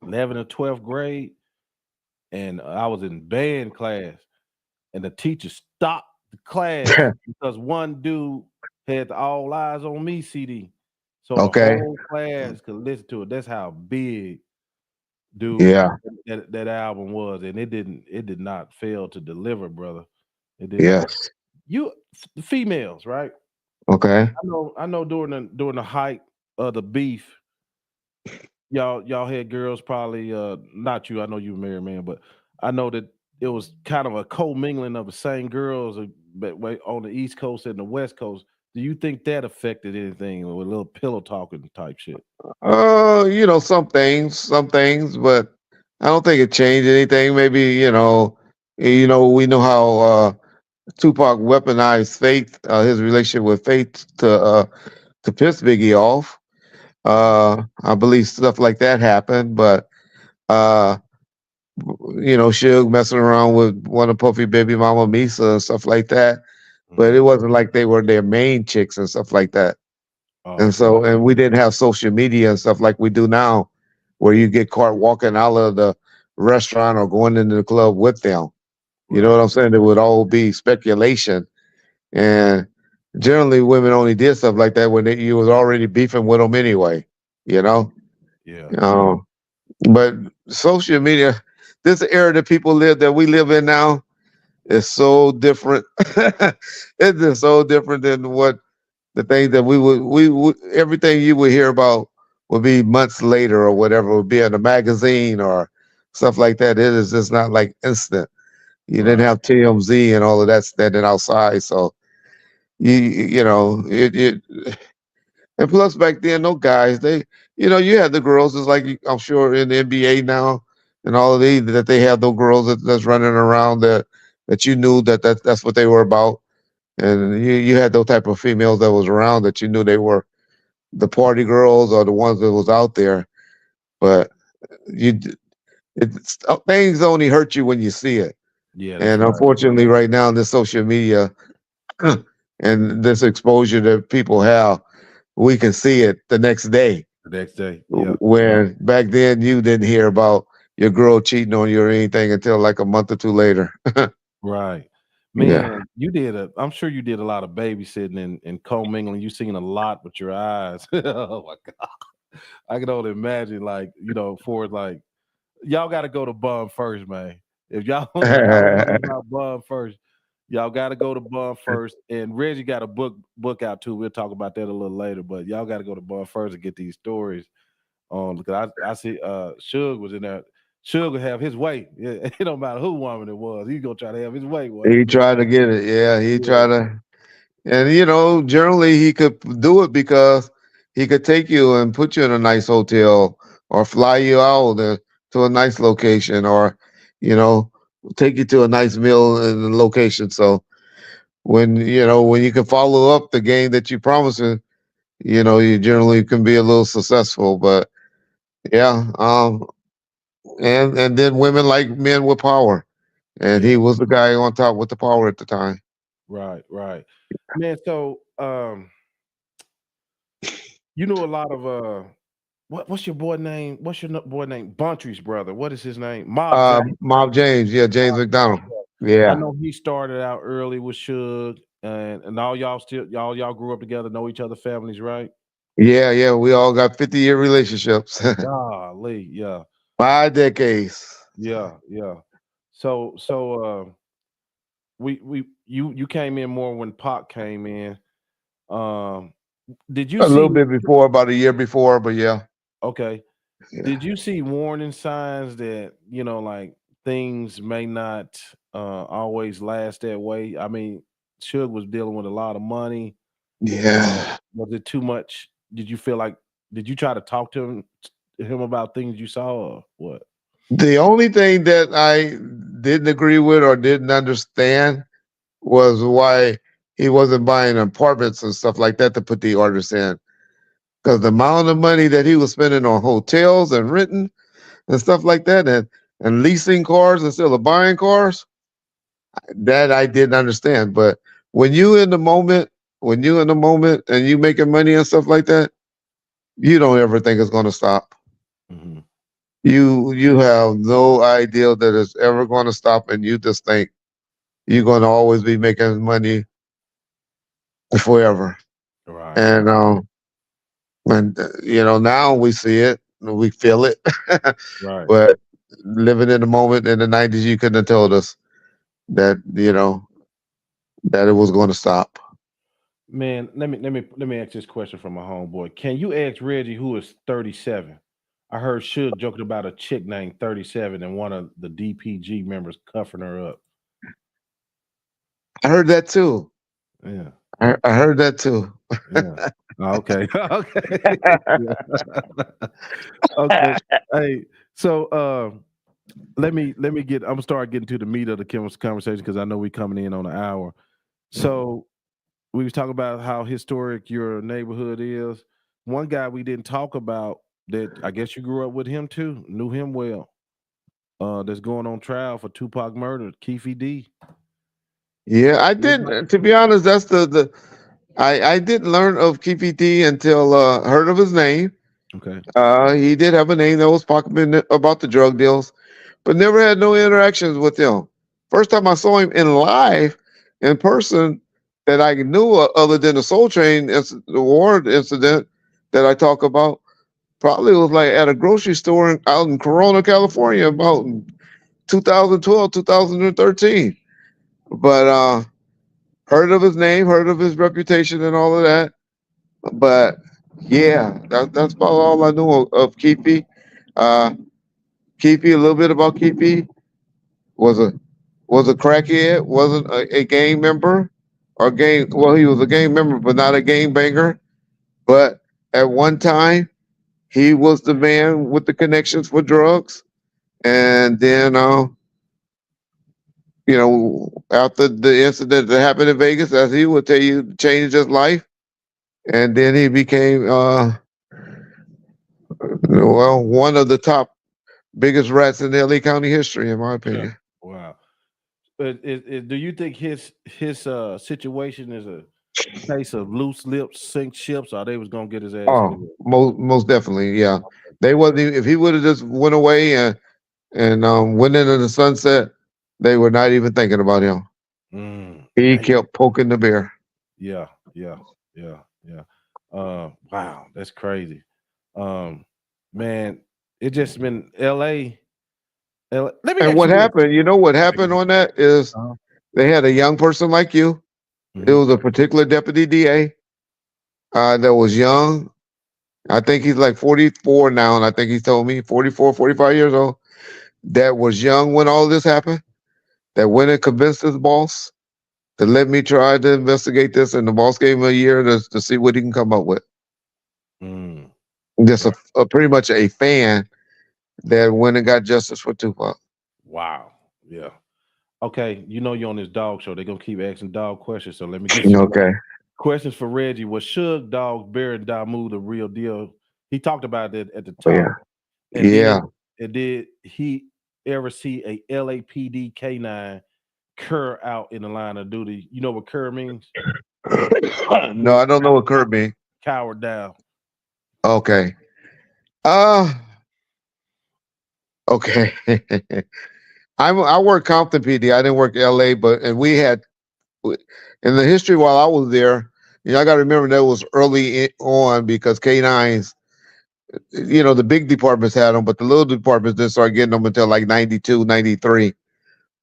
11th or 12th grade, and I was in band class, and the teacher stopped the class because one dude had the All Eyes on Me CD, so the Okay. whole class could listen to it. That's how big, dude, Yeah. that album was, and it did not fail to deliver, brother. It did not. Yes. The females, right? Okay. I know during the height of the beef, y'all had girls probably not you. I know you were married man, but I know that it was kind of a co-mingling of the same girls, but on the East Coast and the West Coast. Do you think that affected anything with a little pillow talking type shit? Some things, but I don't think it changed anything. Maybe, we know how Tupac weaponized Faith, his relationship with Faith to piss Biggie off. I believe stuff like that happened, but uh, Suge messing around with one of Puffy baby mama Misa and stuff like that. But it wasn't like they were their main chicks and stuff like that. And Okay. so, and we didn't have social media and stuff like we do now, where you get caught walking out of the restaurant or going into the club with them. You know what I'm saying? It would all be speculation. And generally, women only did stuff like that when you was already beefing with them anyway. You know. Yeah. But social media, this era that we live in now, is so different. It's just so different than what the things that we would everything you would hear about would be months later or whatever, would be in a magazine or stuff like that. It is just not like instant. You didn't have TMZ and all of that standing outside, so it. And plus, back then, no guys, you had the girls. It's like I'm sure in the NBA now, and all of these that they have those girls that's running around that you knew that's what they were about, and you had those type of females that was around that you knew they were the party girls or the ones that was out there. But you, things only hurt you when you see it. Yeah, that's And right. unfortunately, right now in this social media and this exposure that people have, we can see it the next day. The next day. Yeah. Where back then you didn't hear about your girl cheating on you or anything until like a month or two later. Right. Yeah. Man, I'm sure you did a lot of babysitting and commingling. You seen a lot with your eyes. Oh my God. I can only imagine, like, for like, y'all got to go to Bum first, man. If y'all don't know about Bum first, y'all got to go to Bum first. And Reggie got a book out too. We'll talk about that a little later. But y'all got to go to Bum first and get these stories on. Because I see Suge was in there. Suge would have his way. It don't matter who woman it was. He's gonna try to have his way. He tried to get it. Yeah, he Yeah. tried to. And generally he could do it because he could take you and put you in a nice hotel or fly you out to a nice location or, you know, take you to a nice meal in the location. So when you can follow up the game that you promised, you generally can be a little successful. But yeah, and then women like men with power, and Yeah. he was the guy on top with the power at the time. Right. Right. Man. So you know a lot of what's your boy name? What's your boy name? Buntry's brother. What is his name? Mob James. Mob James, yeah, James McDonald, I yeah. know he started out early with Suge, and all y'all y'all grew up together, know each other families, right? Yeah, yeah, we all got 50-year relationships. Golly, yeah, 5 decades. yeah, yeah. So you came in more when Pac came in. Um, did you A little see? bit before, about a year before, but yeah. Okay, Yeah. did you see warning signs that like things may not always last that way? I mean, Suge was dealing with a lot of money. Yeah. Was it too much? Did you feel like? Did you try to talk to him about things you saw or what? The only thing that I didn't agree with or didn't understand was why he wasn't buying apartments and stuff like that to put the artists in. Because the amount of money that he was spending on hotels and renting and stuff like that, and leasing cars instead of buying cars, that I didn't understand. But when you in the moment, and you making money and stuff like that, you don't ever think it's gonna stop. Mhm. You have no idea that it's ever gonna stop, and you just think you're gonna always be making money forever. Right, And right, now we see it, we feel it. right. But living in the moment in the '90s, you couldn't have told us that that it was going to stop. Man, let me ask this question from my homeboy. Can you ask Reggie who is 37? I heard Suge joking about a chick named 37 and one of the DPG members cuffing her up. I heard that too. Yeah, I heard that too. yeah. Okay, okay, yeah. Okay. Hey, so let me get. I'm gonna start getting to the meat of the conversation because I know we coming in on an hour. So we was talking about how historic your neighborhood is. One guy we didn't talk about that I guess you grew up with him too, knew him well. That's going on trial for Tupac murder, Keffe D. Yeah, I We talk- didn't. To be honest, that's the I didn't learn of Keffe D until heard of his name. Okay. He did have a name that was popular about the drug deals, but never had no interactions with him. First time I saw him in live, in person, that I knew other than the Soul Train, the war incident that I talk about, probably was like at a grocery store out in Corona, California, about 2012, 2013. But heard of his name, heard of his reputation, and all of that. But yeah, that's about all I knew of Keefe. Uh, Keefe, a little bit about Keefe, was a crackhead, wasn't a gang member or gang. Well, he was a gang member, but not a gang banger. But at one time, he was the man with the connections for drugs. And then, after the incident that happened in Vegas, as he would tell you, changed his life. and then he became one of the top biggest rats in LA County history, in my opinion. Wow. But do you think his situation is a case of loose lips sink ships, or they was gonna get his ass Oh, anyway? most definitely, yeah. They wasn't if he would have just went away and went into the sunset, they were not even thinking about him. He kept poking the bear. Yeah. Wow, that's crazy. Man, it just been LA. Let me And ask what you this. happened? You know what happened on that is they had a young person like you. It was a particular deputy DA that was young. I think he's like 44 now, and I think he told me 44, 45 years old. That was young when all this happened. That went and convinced his boss to let me try to investigate this, and the boss gave him a year to see what he can come up with. Just a pretty much a fan that went and got justice for Tupac. Wow. Yeah. Okay, you know you're on this dog show. They're gonna keep asking dog questions. So let me get you Okay. questions for Reggie. Was Suge Dogg Bear Damu the real deal? He talked about it at the top. Yeah. And Yeah. did he ever see a LAPD K9 cur out in the line of duty? You know what cur means? No, I don't know what Kurt means. Coward down. Okay. Okay. I worked Compton PD. I didn't work LA, and we had in the history while I was there. I got to remember that was early on because K9s, the big departments had them, but the little departments didn't start getting them until like 92, 93.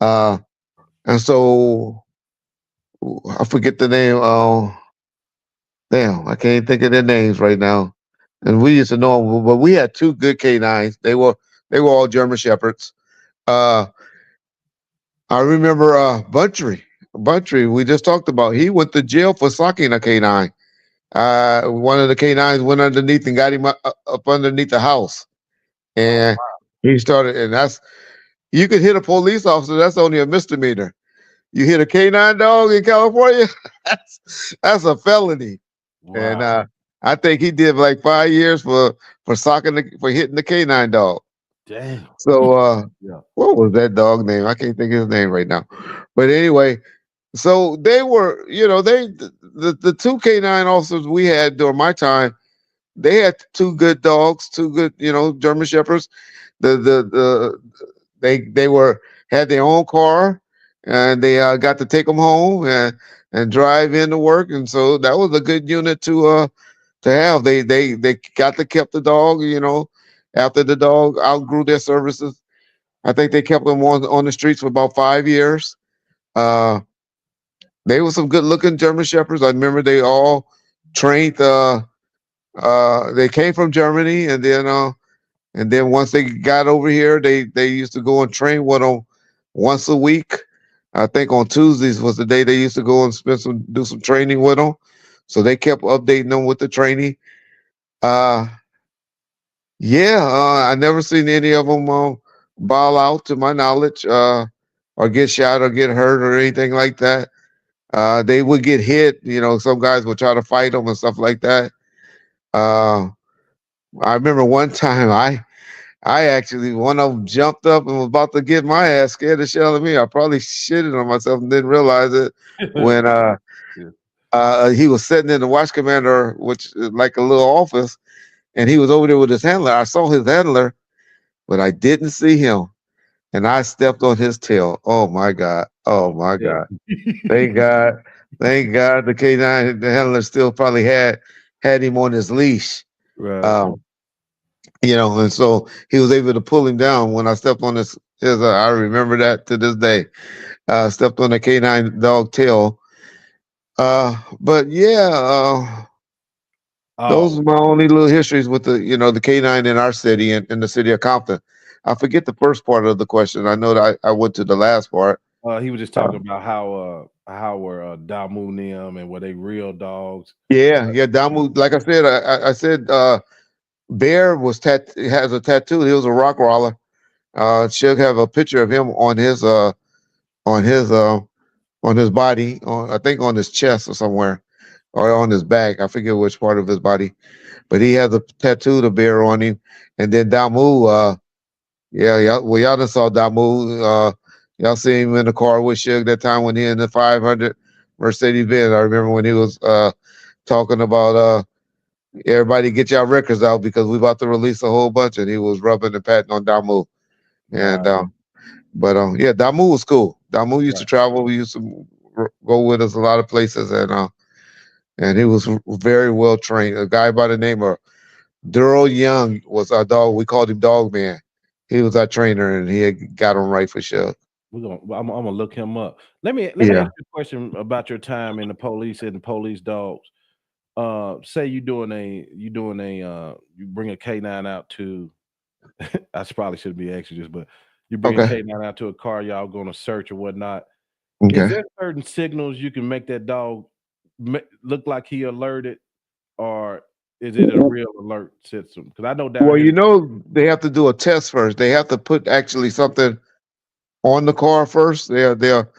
And so I forget the name. Damn, I can't think of their names right now. And we used to know them, but we had two good K9s. They were all German Shepherds. I remember Buntry, we just talked about. He went to jail for socking a K9. One of the K9s went underneath and got him up underneath the house. And he started, and you could hit a police officer, that's only a misdemeanor. You hit a K9 dog in California, that's a felony. Wow. And I think he did like 5 years for hitting the K9 dog. Damn. So what was that dog name? I can't think of his name right now. But anyway, so they were, the two K9 officers we had during my time, they had two good dogs, two good, German Shepherds. They had their own car, and they got to take them home and drive into work, and so that was a good unit to have. They got to keep the dog, after the dog outgrew their services. I think they kept them on the streets for about 5 years. They were some good looking German Shepherds. I remember they all trained. They came from Germany, and then once they got over here, they used to go and train with them once a week. I think on Tuesdays was the day they used to go and do some training with them. So they kept updating them with the training. I never seen any of them ball out, to my knowledge, or get shot or get hurt or anything like that. They would get hit. Some guys would try to fight them and stuff like that. I remember one time I actually, one of them jumped up and was about to get my ass, scared the shit out of me. I probably shitted on myself and didn't realize it when he was sitting in the watch commander, which is like a little office, and he was over there with his handler. I saw his handler, but I didn't see him, and I stepped on his tail. Oh my God! Oh my God! Thank God! Thank God! The K9, the handler still probably had him on his leash. Right. And so he was able to pull him down when I stepped on his I remember that to this day. Stepped on the K9 dog tail. But those are my only little histories with the the K9 in our city and in the city of Compton. I forget the first part of the question. I know that I went to the last part. He was just talking about how were Damu and them, and were they real dogs? Yeah, Damu. Like I said, I said Bear has a tattoo. He was a rock roller. She'll have a picture of him on his body, I think on his chest or somewhere. or on his back. I forget which part of his body, but he has a tattoo to bear on him. And then Damu, y'all done saw Damu. Y'all see him in the car with Suge that time when he in the 500 Mercedes Benz. I remember when he was talking about everybody get y'all records out because we about to release a whole bunch, and he was rubbing and patting on Damu. And Right. yeah, Damu was cool. Damu used to Right. travel. We used to go with us a lot of places, and he was very well trained. A guy by the name of Daryl Young was our dog. We called him Dog Man. He was our trainer, and he had got him right for sure. I'm gonna look him up. Let me Yeah. ask you a question about your time in the police and the police dogs. Say you bring a K9 out to I probably shouldn't be asking this, but you bring a Okay. K9 out to a car, y'all going to search or whatnot. Is Okay. there certain signals you can make that dog look like he alerted, or is it a real alert system? Because I know down Well, here. they have to do a test first. They have to put actually something on the car first. They'll let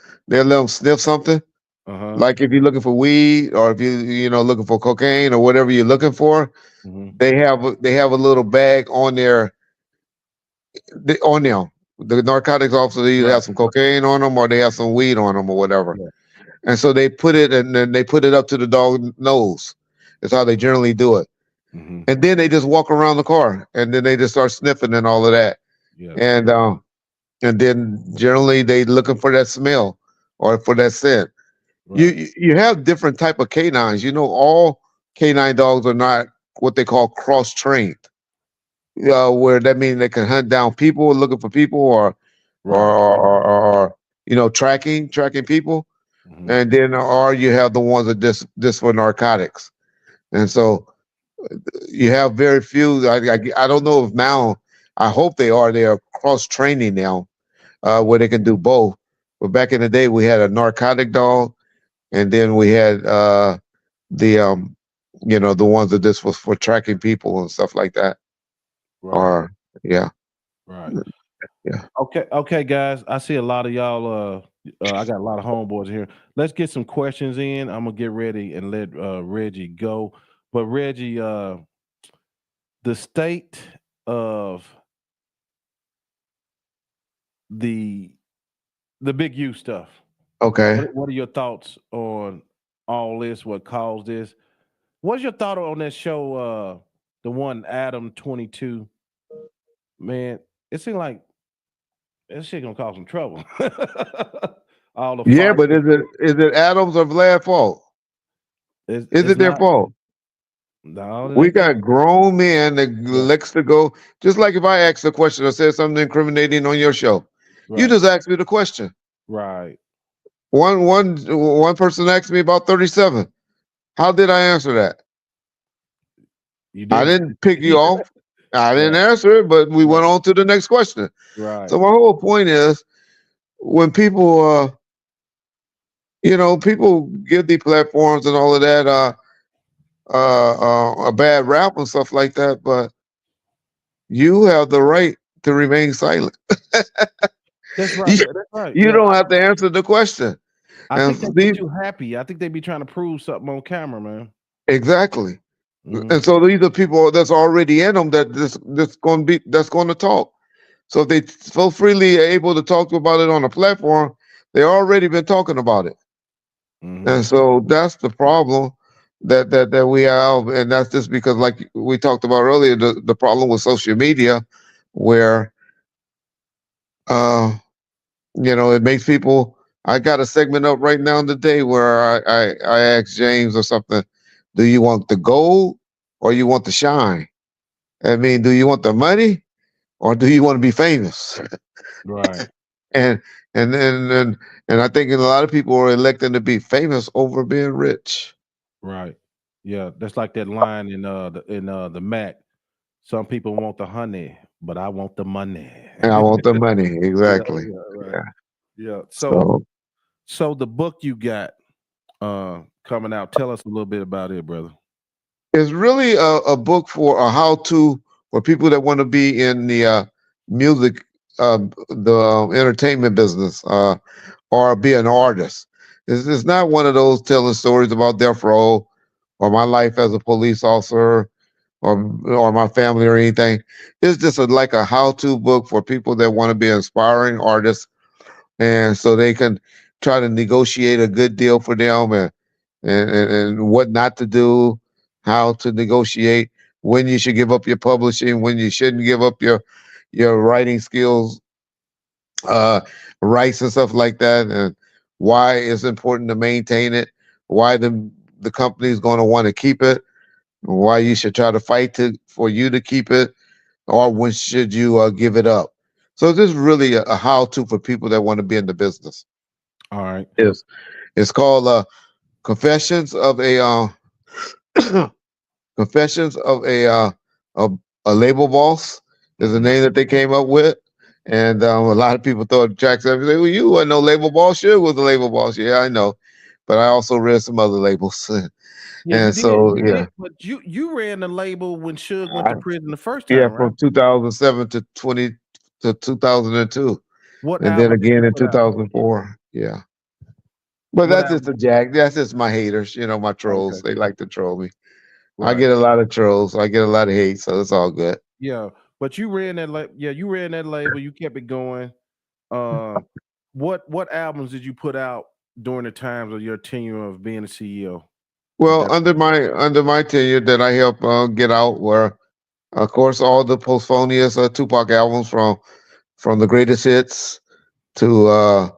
them sniff something. Uh-huh. Like if you're looking for weed, or if looking for cocaine or whatever you're looking for, Mm-hmm. they have a little bag on on them. The narcotics officer either Right. have some cocaine on them or they have some weed on them or whatever. Yeah. And so they put it, and then they put it up to the dog nose. That's how they generally do it. Mm-hmm. And then they just walk around the car, and then they just start sniffing and all of that. Yeah. And then generally they looking for that smell or for that scent. Right. You have different type of canines. All canine dogs are not what they call cross trained. Where that means they can hunt down people looking for people, Right. tracking people, Mm-hmm. and then or you have the ones that just for narcotics. And so you have very few. I don't know if now. I hope they are cross training now, where they can do both. But back in the day, we had a narcotic dog, and then we had the the ones that this was for tracking people and stuff like that. Right. Or yeah, Right. yeah. Okay, guys. I see a lot of y'all. I got a lot of homeboys here. Let's get some questions in. I'm gonna get ready and let Reggie go. But Reggie, the state of the big U stuff. Okay. What are your thoughts on all this? What caused this? What's your thought on that show? The one Adam 22. Man, it seemed like that shit gonna cause some trouble. All the Yeah, fights. but is it Adams or Vlad's fault? Is It's it their not. fault? No, it We ain't that. got grown men that Yeah, likes to go. Just like if I ask a question or said something incriminating on your show, you right, just ask me the question. right. One person asked me about 37. How did I answer that? You I didn't. didn't pick you Yeah, off. I didn't right, answer it, but we right, went on to the next question. right, So my whole point is, when people give the platforms and all of that a bad rap and stuff like that, but you have the right to remain silent. That's right. you, That's right. you Yeah, don't have to answer the question. I And think they get these too happy. I think they be trying to prove something on camera, man. exactly. Hmm. And so these are people that's already in them that's going to talk. So if they so freely are able to talk about it on a platform, they already been talking about it. Hmm. And so that's the problem that we have, and that's just because, like we talked about earlier, the problem with social media, where uh, it makes people. I got a segment up right now today where I asked James or something, do you want the gold or you want the shine? I mean, do you want the money or do you want to be famous? Right, and and I think a lot of people are electing to be famous over being rich. right. Yeah, that's like that line in the Mac. Some people want the honey, but I want the money. And I want the money. Yeah, Exactly. yeah, right. Yeah. Yeah. So So so the book you got coming out, tell us a little bit about it, brother. it's really a book for a how to for people that want to be in the music, the entertainment business, or be an artist. It's not one of those telling stories about Deathrow or my life as a police officer or my family or anything. It's just like a how-to book for people that want to be inspiring artists, and so they can try to negotiate a good deal for them, and what not to do, how to negotiate, when you should give up your publishing, when you shouldn't give up your writing skills, uh, rights and stuff like that, and why it's important to maintain it, why the company is going to want to keep it, why you should try to fight for you to keep it, or when should you give it up. So this is really a how-to for people that want to be in the business. All right. It's called Confessions of Confessions of a Label Boss is the name that they came up with. And a lot of people thought Jack said, well, you wasn't no label boss. Suge was a label boss. Yeah, I know. But I also read some other labels. Yeah, you And did. so, You yeah. did, but you ran the label when Suge went to prison the first Yeah, time, right? from 2007 to 2002. What And then album did again you in put out? 2004. Yeah. But What that's just album? the Jack. That's just my haters, my trolls. Okay, They like to troll me. I right. get a lot of trolls. I get a lot of hate, so it's all good. Yeah, but you ran that you ran that label. You kept it going. Uh, what albums did you put out during the times of your tenure of being a CEO of Well, Deathrow? under my tenure that I helped get out were, of course, all the posthumous Tupac albums from the greatest hits to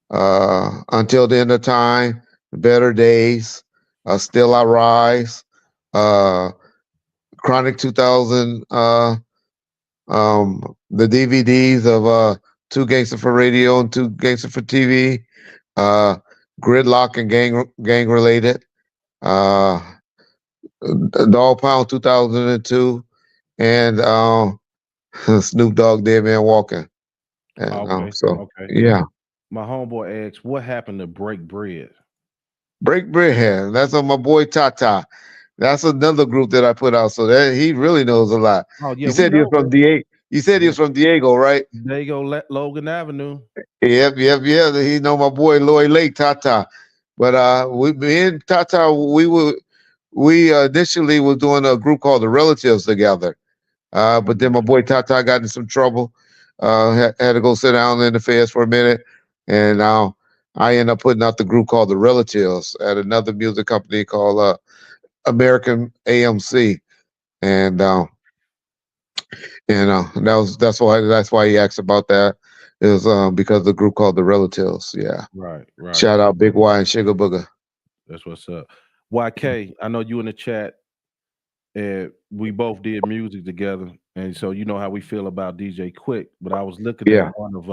Until the End of Time, Better Days, Still I Rise, uh, Chronic 2000, the DVDs of Two Gangster for Radio and Two Gangster for TV, uh, Gridlock and Gang Related, uh, Dog Pound 2002, and Snoop Dogg Dead Man Walking. And Okay, so, okay. yeah. My homeboy asked, "What happened to Break Bread?" Break Bread. That's on my boy Tata. That's another group that I put out. So that he really knows a lot. Oh yeah, You we said he was know. from Diego. You said he Yeah, was from Diego, right? there you go, Logan Avenue. Yep. He know my boy Lloyd Lake Tata. But me and Tata, we initially was doing a group called the Relatives together. But then my boy Tata got in some trouble. Had to go sit down in the feds for a minute, and now I ended up putting out the group called the Relatives at another music company called American AMC, and that's why he asked about that is because the group called the Relatives. Yeah, Right. shout out Big Y and Sugar Booger. That's what's up. YK, I know you in the chat, and we both did music together, and so you know how we feel about DJ Quick. But I was looking at Yeah. one of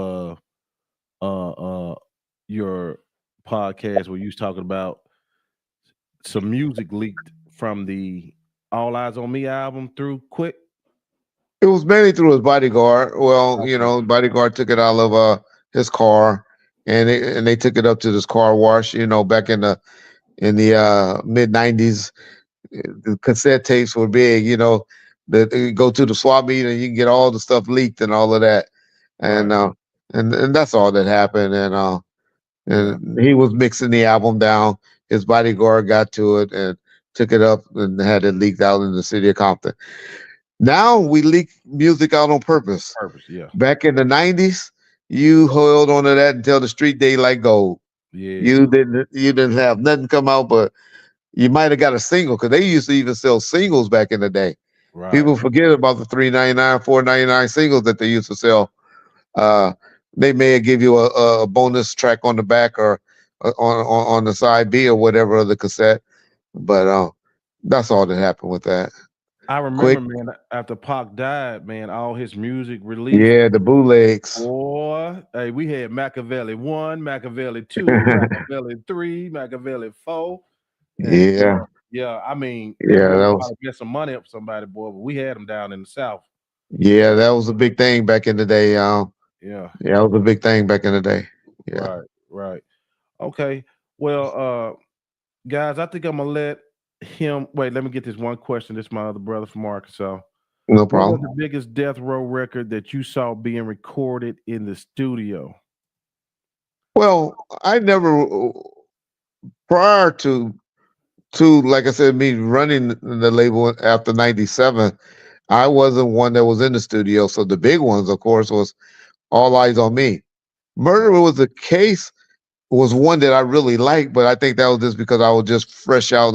your podcasts where you was talking about some music leaked from the All Eyes on Me album through Quick. It was mainly through his bodyguard. Well, Okay. bodyguard took it out of his car, and they took it up to this car wash. Back in the mid-90s, the cassette tapes were big. That you go to the swap meet and you can get all the stuff leaked and all of that, and Right. and that's all that happened. Yeah. And he was mixing the album down. His bodyguard got to it and took it up and had it leaked out in the city of Compton. Now we leak music out on purpose. Purpose. Yeah. Back in the 90s, you held on to that until the street daylight gold. Yeah. You didn't have nothing come out, but you might have got a single because they used to even sell singles back in the day. Right. People forget about the $3.99, $4.99 singles that they used to sell. Uh, they may give you a bonus track on the back or on the side B or whatever of the cassette, but that's all that happened with that. I remember, Quick, man, after Pac died, man, all his music released. yeah, the bootlegs. Boy, hey, we had Machiavelli 1, Machiavelli 2, Machiavelli 3, Machiavelli 4. And Yeah, yeah, I mean, yeah, everybody that was probably get some money up somebody, boy, but we had them down in the South. yeah, that was a big thing back in the day. Yeah, Yeah, it was a big thing back in the day. Yeah, right. Okay. Well, guys, I think I'm gonna let him wait. Let me get this one question. This is my other brother from Arkansas. no What was problem. the biggest death row record that you saw being recorded in the studio? Well, I never prior to too, like I said, me running the label after '97, I wasn't one that was in the studio. So the big ones, of course, was All Eyes on Me. Murder Right. was a case was one that I really liked, but I think that was just because I was just fresh out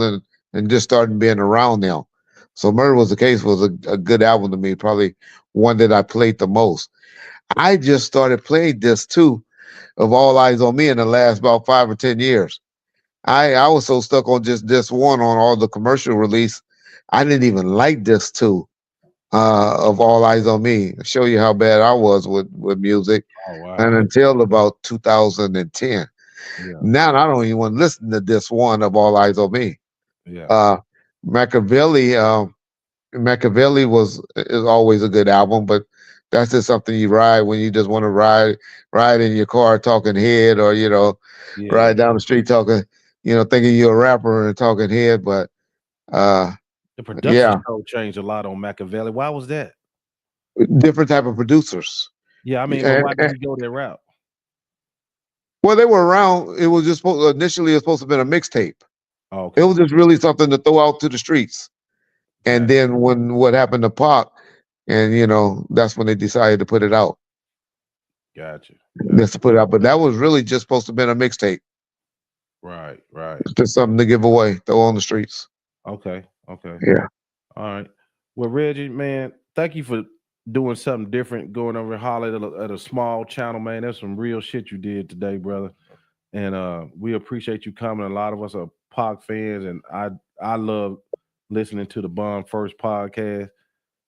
and just starting being around now. So Murder was the case was a good album to me, probably one that I played the most. I just started playing this too of All Eyes on Me in the last about 5 or 10 years. I was so stuck on just this one on all the commercial release, I didn't even like this two of All Eyes on Me. Show you how bad I was with music, Oh and wow. until about 2010. Yeah. Now I don't even want to listen to this one of All Eyes on Me. Yeah. Uh, Machiavelli, Machiavelli is always a good album, but that's just something you ride when you just want to ride in your car talking head, or Yeah. ride down the street talking, thinking you're a rapper and talking head. But uh, The production yeah, show changed a lot on Machiavelli. Why was that? different type of producers. Yeah, I mean, but And, why did he go that route? well, they were around. It was just initially it was supposed to have been a mixtape. Oh, It okay. was just really something to throw out to the streets. And Got then when what happened to Pac, and that's when they decided to put it out. Gotcha. Just Gotcha. to put it out, but that was really just supposed to have been a mixtape, Right. Right. just something to give away, throw on the streets. Okay. Okay. Yeah, All right. Well, Reggie, man, thank you for doing something different, going over and holler at a small channel, man. That's some real shit you did today, brother. And we appreciate you coming. A lot of us are Pac fans, and I love listening to the Bomb First podcast.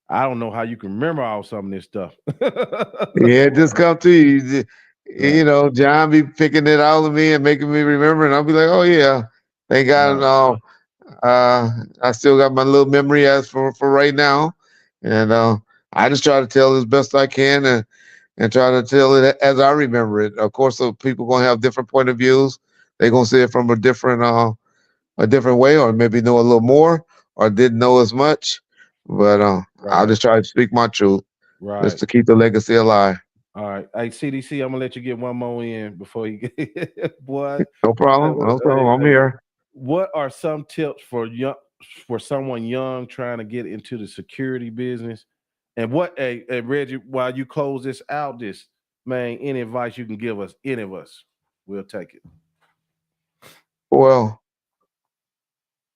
I don't know how you can remember all some of this stuff. yeah, it just come to you. Right, John be picking it out of me and making me remember, and I'll be like, oh yeah, thank God. right. I still got my little memory as for right now, and I just try to tell as best I can, and try to tell it as I remember it. Of course, people gonna have different point of views. They're gonna see it from a different way, or maybe know a little more, or didn't know as much. But I'll Right, just try to speak my truth, just right. to keep the legacy alive. All right. Hey, CDC, I'm gonna let you get one more in before you get boy. No problem. No problem. I'm Hey, here. what are some tips for someone young trying to get into the security business? And what hey Reggie, while you close this out, this man, any advice you can give us, any of us, we'll take it. Well,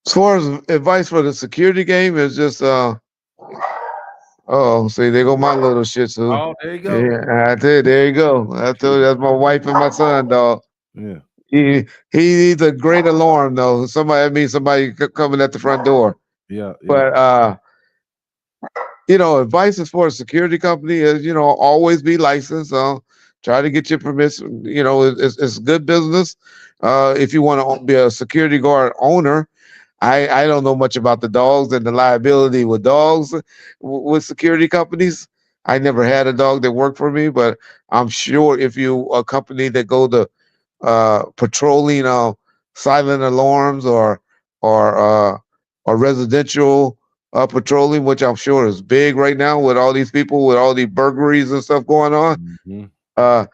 as far as advice for the security game is just oh, see, there go my little shih tzu. Oh, there you go. Yeah, I tell you, there you go. I told you that's my wife and my son, dog. Yeah, He needs a great alarm though. That means somebody coming at the front door. yeah, yeah. But advice as far as security company is, always be licensed. Try to get your permission. It's good business. If you want to be a security guard owner, I don't know much about the dogs and the liability with dogs with security companies. I never had a dog that worked for me, but I'm sure if you a company that go to patrolling silent alarms or residential patrolling, which I'm sure is big right now with all these people with all these burglaries and stuff going on. Mhm. Uh,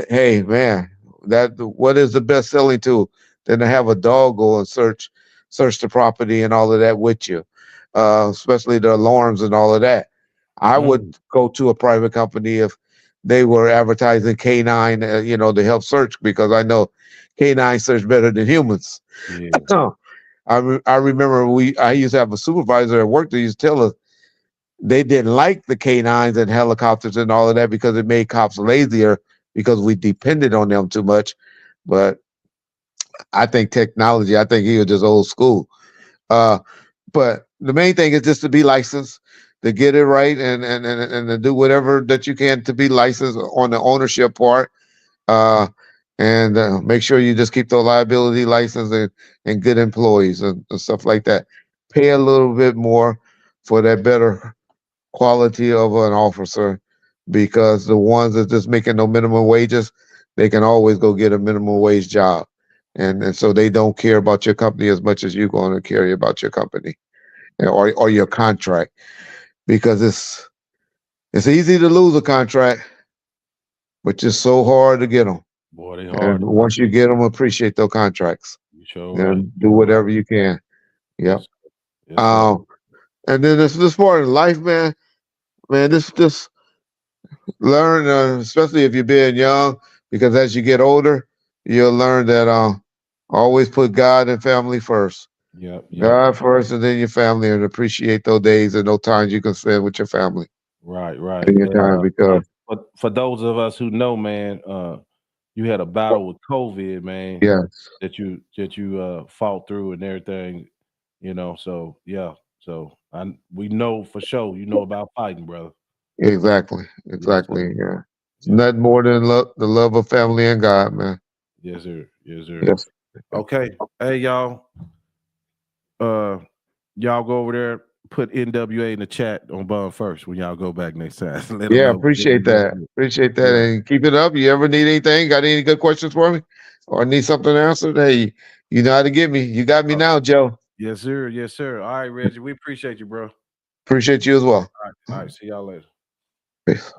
hey man, that what is the best selling tool than to have a dog go and search the property and all of that with you, especially the alarms and all of that. I Mm, would go to a private company if they were advertising canine, to help search, because I know canine search better than humans. yeah. I remember I used to have a supervisor at work that used to tell us they didn't like the canines and helicopters and all of that because it made cops lazier because we depended on them too much. But I think technology, I think he was just old school. Uh, but the main thing is just to be licensed, to get it right, and to do whatever that you can to be licensed on the ownership part. Uh, and make sure you just keep the liability license and good employees and stuff like that. Pay a little bit more for that better quality of an officer, because the ones that just making no minimum wages, they can always go get a minimum wage job. And so they don't care about your company as much as you're going to care about your company or your contract, because it's easy to lose a contract, but it's so hard to get them. Boy, they And hard. once you get them, appreciate those contracts You sure right. and do whatever you can. Yep. Yes, sir. And then this part of life, man, this learn, especially if you're being young, because as you get older, you'll learn that always put God and family first. Yep. God first, and then your family, and appreciate those days and those times you can spend with your family. Right. In your time, because But for those of us who know, man, you had a battle with COVID, man. yeah, That you fought through and everything, So yeah, we know for sure you know about fighting, brother. exactly. Yes, sir. Yeah, it's Yes, nothing more than the love of family and God, man. yes, sir. Yes, sir. Yes. Okay, hey y'all, y'all go over there, put NWA in the chat on Bun First when y'all go back next time. Let them Yeah, know. appreciate that. Appreciate that, Yeah. and keep it up. You ever need anything? Got any good questions for me, or need something answered? Hey, you know how to get me. You got me now, Joe. Yes, sir. Yes, sir. All right, Reggie, we appreciate you, bro. Appreciate you as well. All right. See y'all later. Peace.